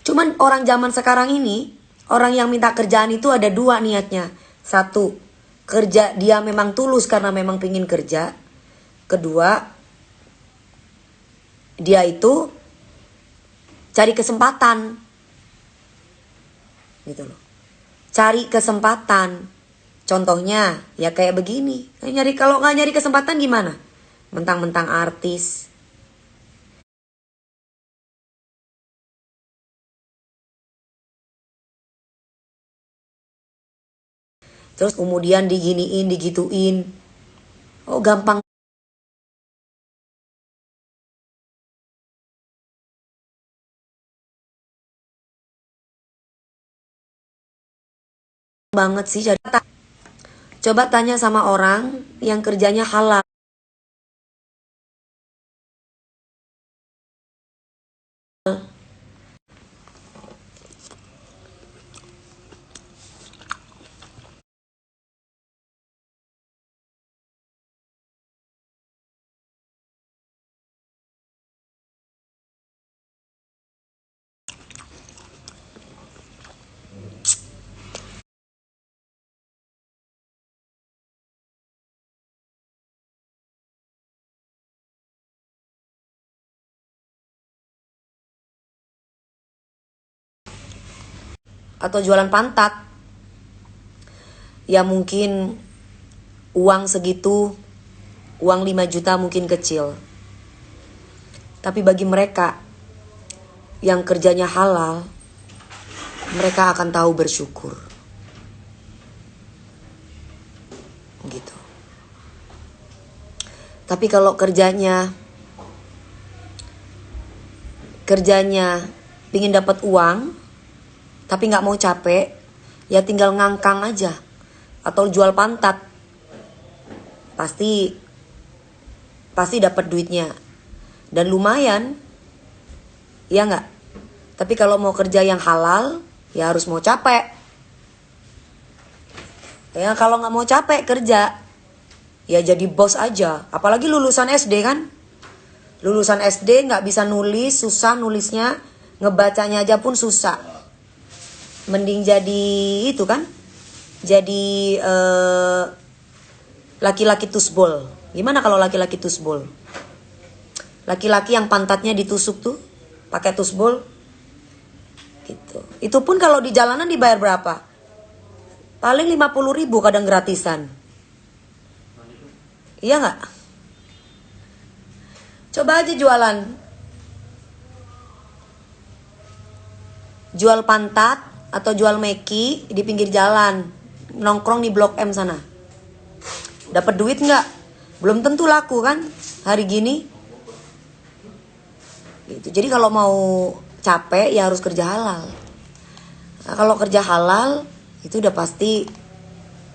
Cuman orang zaman sekarang ini, orang yang minta kerjaan itu ada dua niatnya. Satu, kerja dia memang tulus karena memang pingin kerja. Kedua, dia itu cari kesempatan. Gitu loh. Cari kesempatan. Contohnya ya kayak begini. Kalau nggak nyari kesempatan gimana? Mentang-mentang artis. Terus kemudian diginiin, digituin. Oh gampang banget sih. Coba tanya sama orang yang kerjanya halal. Atau jualan pantat. Ya mungkin uang segitu, uang 5 juta mungkin kecil. Tapi bagi mereka yang kerjanya halal, mereka akan tahu bersyukur. Gitu. Tapi kalau kerjanya pingin dapat uang, tapi nggak mau capek, ya tinggal ngangkang aja atau jual pantat, pasti dapat duitnya dan lumayan, ya nggak? Tapi kalau mau kerja yang halal, ya harus mau capek. Ya kalau nggak mau capek kerja, ya jadi bos aja. Apalagi lulusan SD kan? Lulusan SD nggak bisa nulis, susah nulisnya, ngebacanya aja pun susah. Mending jadi itu kan, jadi laki-laki tusbol. Gimana kalau laki-laki tusbol? Laki-laki yang pantatnya ditusuk tuh pakai tusbol gitu. Itu pun kalau di jalanan dibayar berapa? Paling 50.000, kadang gratisan. Iya nggak? Coba aja jual pantat atau jual meki di pinggir jalan, nongkrong di Blok M sana. Dapat duit nggak? Belum tentu laku kan hari gini. Gitu. Jadi kalau mau capek ya harus kerja halal. Nah, kalau kerja halal itu udah pasti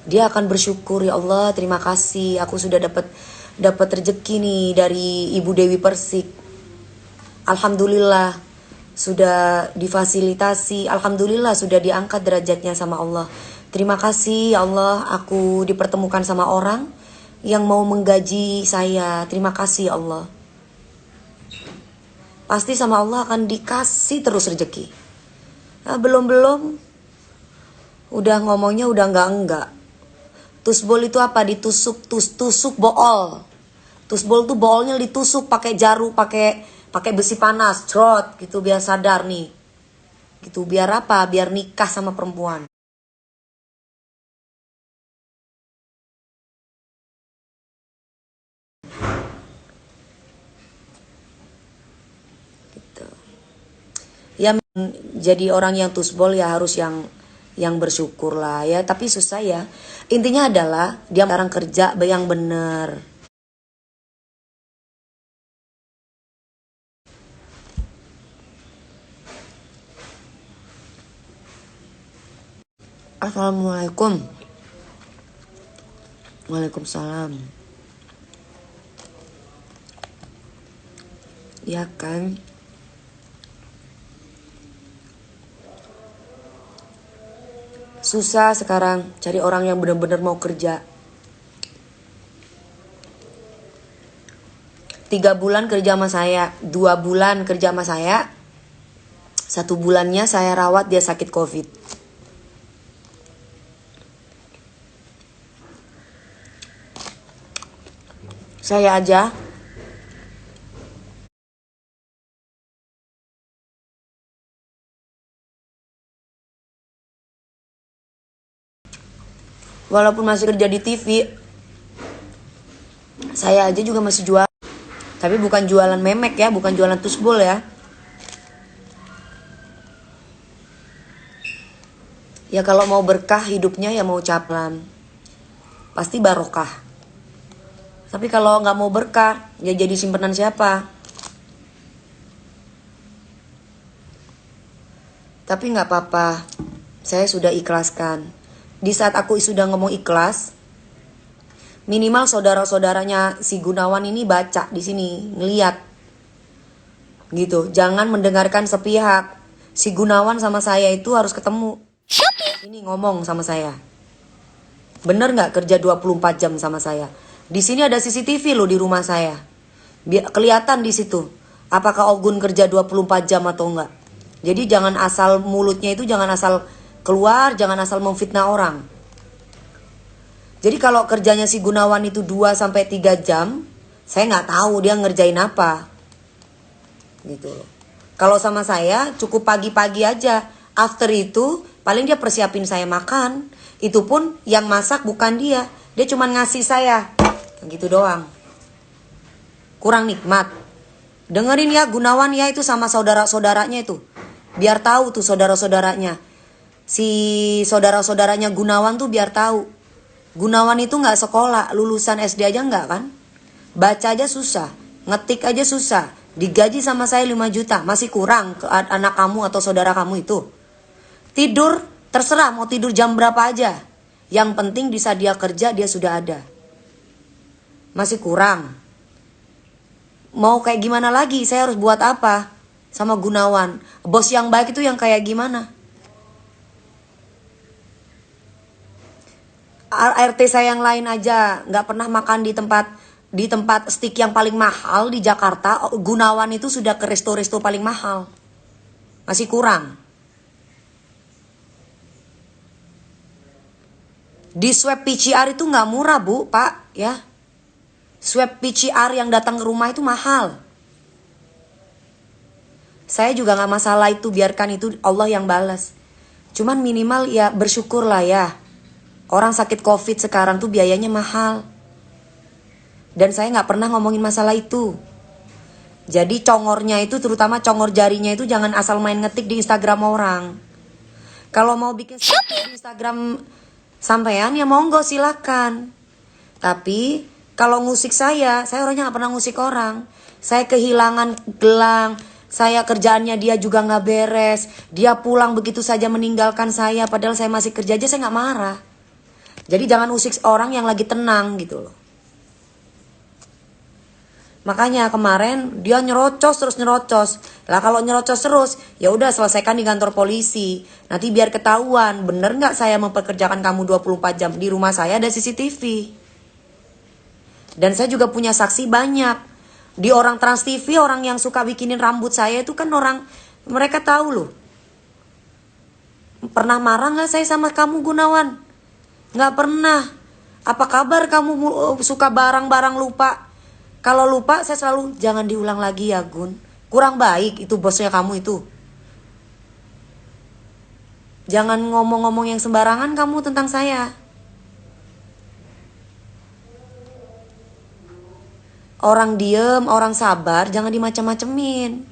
dia akan bersyukur, ya Allah terima kasih aku sudah dapat rezeki nih dari Ibu Dewi Persik. Alhamdulillah sudah difasilitasi, alhamdulillah sudah diangkat derajatnya sama Allah. Terima kasih ya Allah, aku dipertemukan sama orang yang mau menggaji saya. Terima kasih ya Allah. Pasti sama Allah akan dikasih terus rezeki. Nah, belum udah ngomongnya udah enggak. Tusbol itu apa? Ditusuk, tusuk bool. Tusbol tuh boolnya ditusuk pakai jarum, pakai besi panas, trot gitu biar sadar nih. Gitu biar apa? Biar nikah sama perempuan. Gitu. Ya jadi orang yang tusbol ya harus yang bersyukur lah ya, tapi susah ya. Intinya adalah dia sekarang kerja yang bener. Assalamualaikum. Waalaikumsalam. Ya kan? Susah sekarang cari orang yang benar-benar mau kerja. 3 bulan kerja sama saya, 2 bulan kerja sama saya, 1 bulannya saya rawat dia sakit COVID. Saya aja walaupun masih kerja di TV, saya aja juga masih jual. Tapi bukan jualan memek ya, bukan jualan tusbol ya. Ya kalau mau berkah hidupnya ya mau caplan, pasti barokah. Tapi kalau nggak mau berkah, ya jadi simpenan siapa? Tapi nggak apa-apa, saya sudah ikhlaskan. Di saat aku sudah ngomong ikhlas, minimal saudara-saudaranya si Gunawan ini baca di sini, ngeliat, gitu. Jangan mendengarkan sepihak. Si Gunawan sama saya itu harus ketemu. Ini ngomong sama saya. Bener nggak kerja 24 jam sama saya? Di sini ada CCTV loh di rumah saya. Biar kelihatan di situ. Apakah Ogun kerja 24 jam atau enggak? Jadi jangan asal mulutnya itu jangan asal keluar, jangan asal memfitnah orang. Jadi kalau kerjanya si Gunawan itu 2-3 jam, saya nggak tahu dia ngerjain apa. Gitu. Kalau sama saya cukup pagi-pagi aja. After itu paling dia persiapin saya makan. Itu pun yang masak bukan dia. Dia cuma ngasih saya. Gitu doang. Kurang nikmat. Dengerin ya Gunawan ya itu sama saudara-saudaranya itu. Biar tahu tuh saudara-saudaranya. Si saudara-saudaranya Gunawan tuh biar tahu. Gunawan itu gak sekolah. Lulusan SD aja gak kan. Baca aja susah. Ngetik aja susah. Digaji sama saya 5 juta. Masih kurang ke anak kamu atau saudara kamu itu. Tidur terserah mau tidur jam berapa aja. Yang penting bisa dia kerja dia sudah ada. Masih kurang. Mau kayak gimana lagi? Saya harus buat apa? Sama Gunawan. Bos yang baik itu yang kayak gimana? RT saya yang lain aja nggak pernah makan di tempat steak yang paling mahal di Jakarta. Gunawan itu sudah ke resto-resto paling mahal. Masih kurang. Di swab PCR itu nggak murah bu, pak, ya. Swab PCR yang datang ke rumah itu mahal. Saya juga nggak masalah itu, biarkan itu Allah yang balas. Cuman minimal ya bersyukurlah ya. Orang sakit COVID sekarang tuh biayanya mahal. Dan saya nggak pernah ngomongin masalah itu. Jadi congornya itu, terutama congor jarinya itu jangan asal main ngetik di Instagram orang. Kalau mau bikin di Instagram sampean ya monggo silakan. Tapi kalau ngusik saya orangnya nggak pernah ngusik orang. Saya kehilangan gelang, saya kerjaannya dia juga nggak beres. Dia pulang begitu saja meninggalkan saya, padahal saya masih kerja aja saya nggak marah. Jadi jangan usik orang yang lagi tenang gitu loh. Makanya kemarin dia nyerocos terus nyerocos. Lah kalau nyerocos terus, ya udah selesaikan di kantor polisi. Nanti biar ketahuan, bener nggak saya mempekerjakan kamu 24 jam. Di rumah saya ada CCTV. Dan saya juga punya saksi banyak. Di orang Trans TV, orang yang suka bikinin rambut saya itu kan orang, mereka tahu loh. Pernah marah nggak saya sama kamu Gunawan? Nggak pernah. Apa kabar kamu suka barang-barang lupa? Kalau lupa saya selalu jangan diulang lagi ya Gun. Kurang baik itu bosnya kamu itu. Jangan ngomong-ngomong yang sembarangan kamu tentang saya. Orang diem, orang sabar, jangan dimacem-macemin.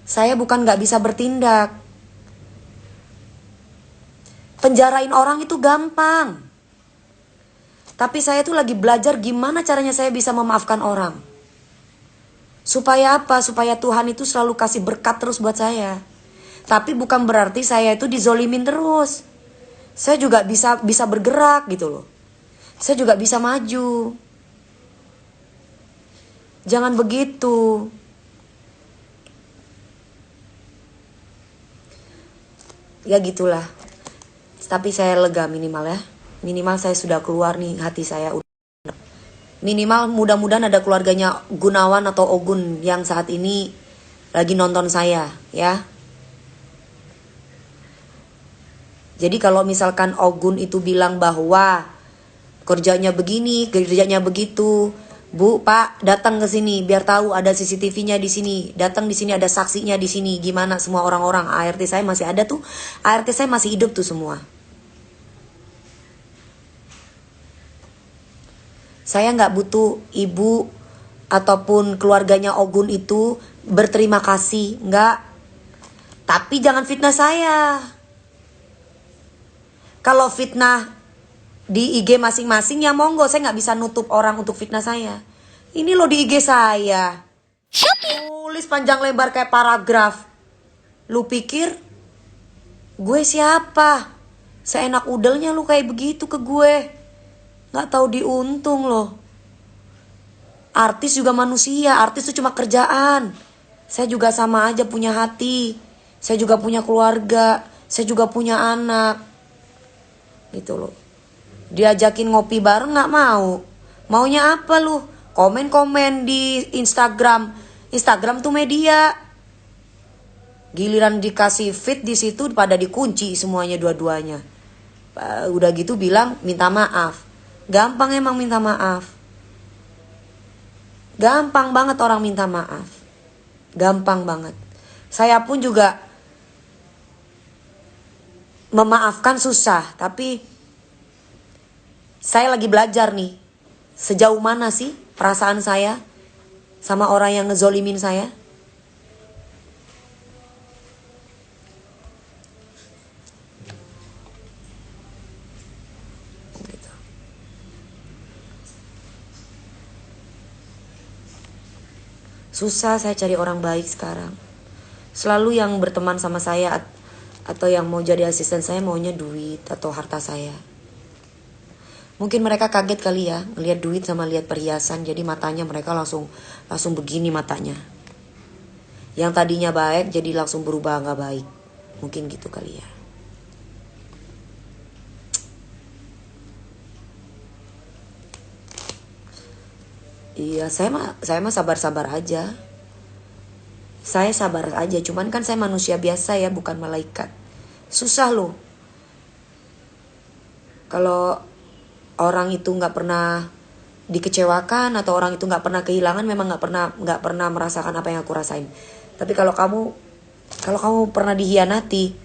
Saya bukan gak bisa bertindak. Penjarain orang itu gampang. Tapi saya tuh lagi belajar gimana caranya saya bisa memaafkan orang. Supaya apa? Supaya Tuhan itu selalu kasih berkat terus buat saya. Tapi bukan berarti saya itu dizolimin terus. Saya juga bisa bergerak gitu loh. Saya juga bisa maju. Jangan begitu. Ya gitulah. Tapi saya lega minimal ya. Minimal saya sudah keluar nih, hati saya udah. Minimal mudah-mudahan ada keluarganya Gunawan atau Ogun yang saat ini lagi nonton saya ya. Jadi kalau misalkan Ogun itu bilang bahwa kerjanya begini, kerjanya begitu, Bu, Pak, datang ke sini biar tahu ada CCTV-nya di sini. Datang di sini ada saksinya di sini. Gimana semua orang-orang ART saya masih ada tuh. ART saya masih hidup tuh semua. Saya nggak butuh ibu ataupun keluarganya Ogun itu berterima kasih, enggak. Tapi jangan fitnah saya. Kalau fitnah di IG masing-masing ya monggo, saya nggak bisa nutup orang untuk fitnah saya. Ini loh di IG saya. Tulis panjang lebar kayak paragraf. Lu pikir gue siapa? Seenak udelnya lu kayak begitu ke gue. Nggak tahu diuntung loh. Artis juga manusia, artis itu cuma kerjaan. Saya juga sama aja punya hati. Saya juga punya keluarga. Saya juga punya anak. Gitu loh. Diajakin ngopi bareng gak mau. Maunya apa lu? Komen-komen di Instagram. Instagram tuh media. Giliran dikasih feed di situ pada dikunci semuanya dua-duanya. Udah gitu bilang minta maaf. Gampang emang minta maaf. Gampang banget orang minta maaf. Gampang banget. Saya pun juga memaafkan susah, tapi saya lagi belajar nih. Sejauh mana sih perasaan saya sama orang yang ngezolimin saya? Gitu. Susah saya cari orang baik sekarang. Selalu yang berteman sama saya atau yang mau jadi asisten saya maunya duit atau harta saya. Mungkin mereka kaget kali ya ngelihat duit sama lihat perhiasan, jadi matanya mereka langsung begini matanya. Yang tadinya baik jadi langsung berubah nggak baik. Mungkin gitu kali ya. Iya, saya mah sabar-sabar aja. Saya sabar aja, cuman kan saya manusia biasa ya, bukan malaikat. Susah loh. Kalau orang itu nggak pernah dikecewakan atau orang itu nggak pernah kehilangan, memang nggak pernah merasakan apa yang aku rasain. Tapi kalau kamu pernah dihianati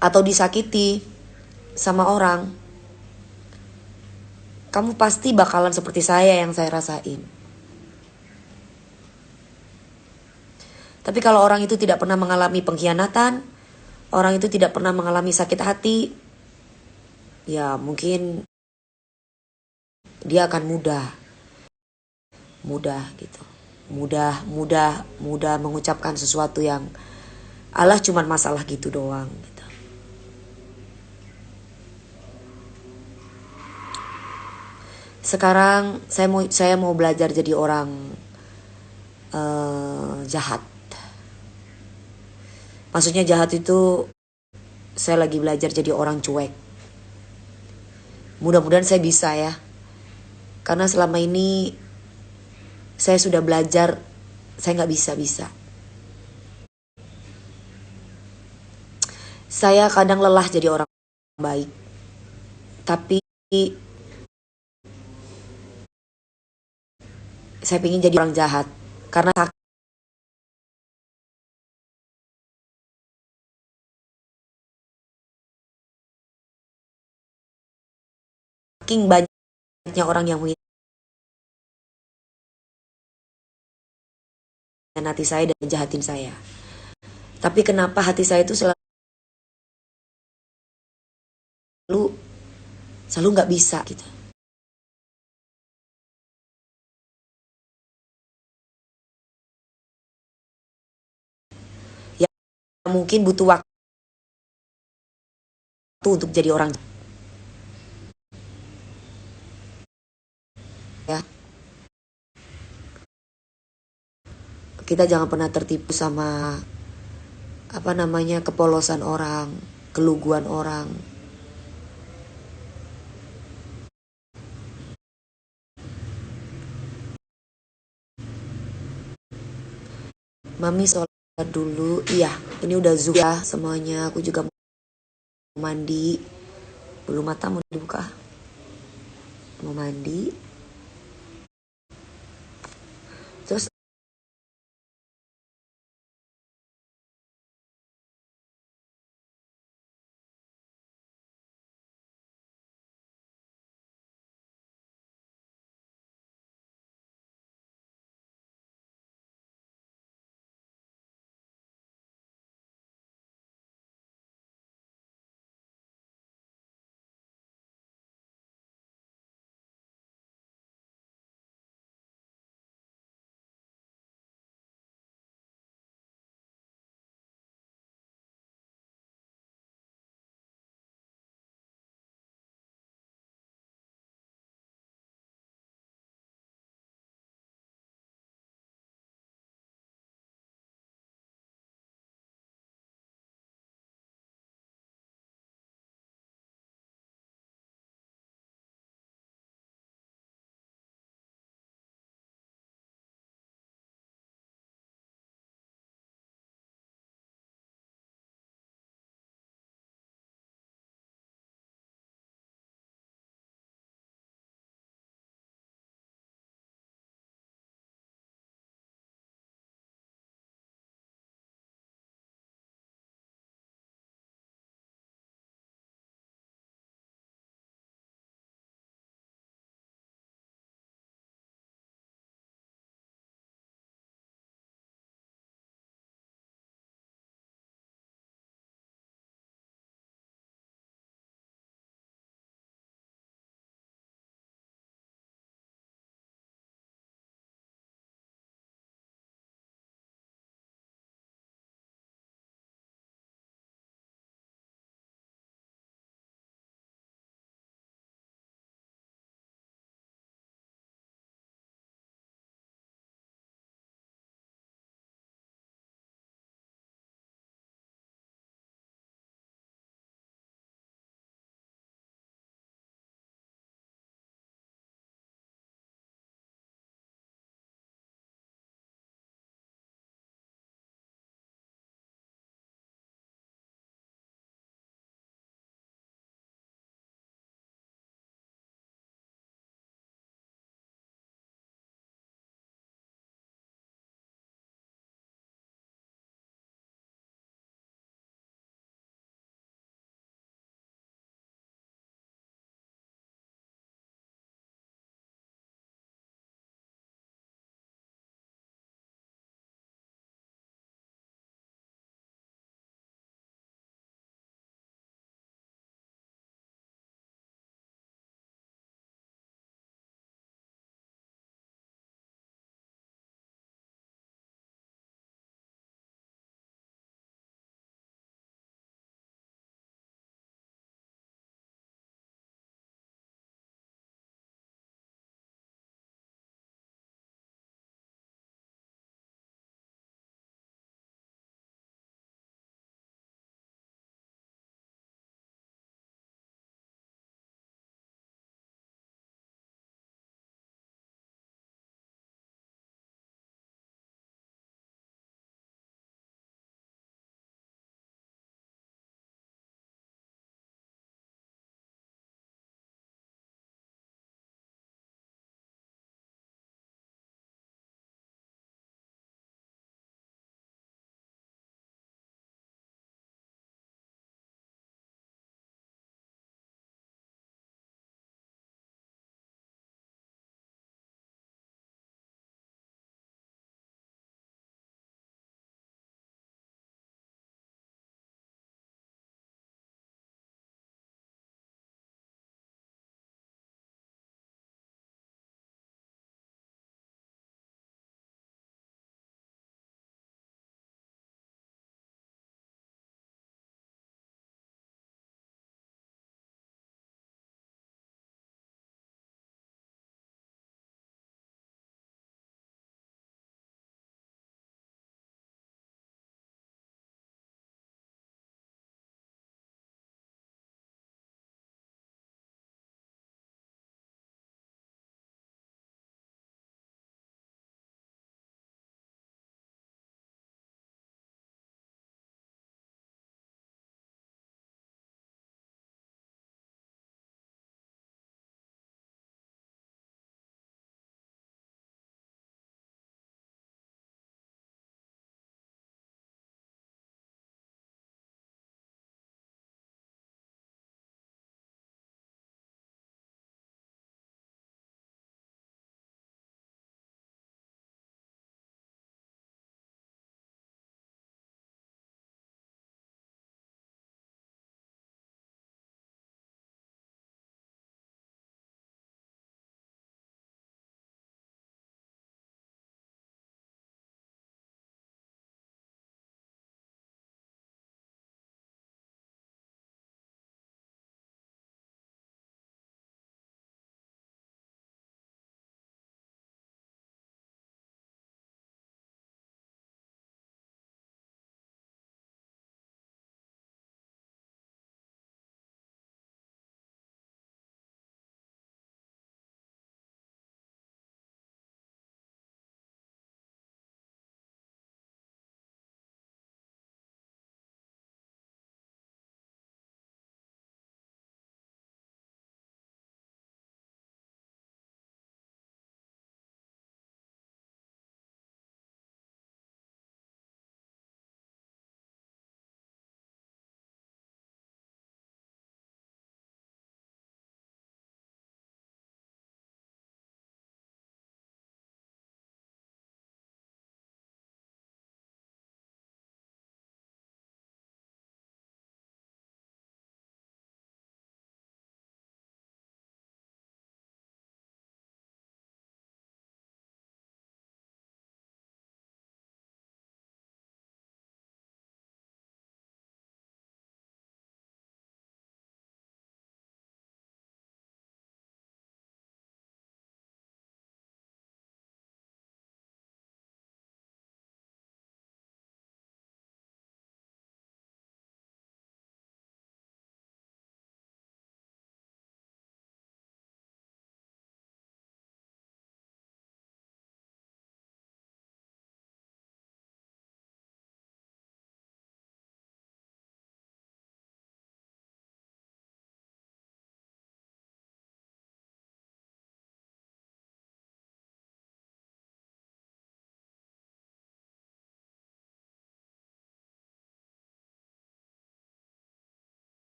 atau disakiti sama orang, kamu pasti bakalan seperti saya yang saya rasain. Tapi kalau orang itu tidak pernah mengalami pengkhianatan, orang itu tidak pernah mengalami sakit hati, ya mungkin dia akan mudah gitu. Mudah mengucapkan sesuatu yang alah cuman masalah gitu doang gitu. Sekarang saya mau belajar jadi orang jahat. Maksudnya jahat itu saya lagi belajar jadi orang cuek. Mudah-mudahan saya bisa ya. Karena selama ini saya sudah belajar saya nggak bisa. Saya kadang lelah jadi orang baik. Tapi saya pengen jadi orang jahat. Karena saking banyaknya orang yang mengkhianati saya dan jahatin saya. Tapi kenapa hati saya itu selalu nggak bisa gitu. Ya mungkin butuh waktu untuk jadi orang ya. Kita jangan pernah tertipu sama kepolosan orang, keluguan orang. Mami sholat dulu. Iya, ini udah zuhur ya semuanya. Aku juga mau mandi. Belum mata mau dibuka. Mau mandi.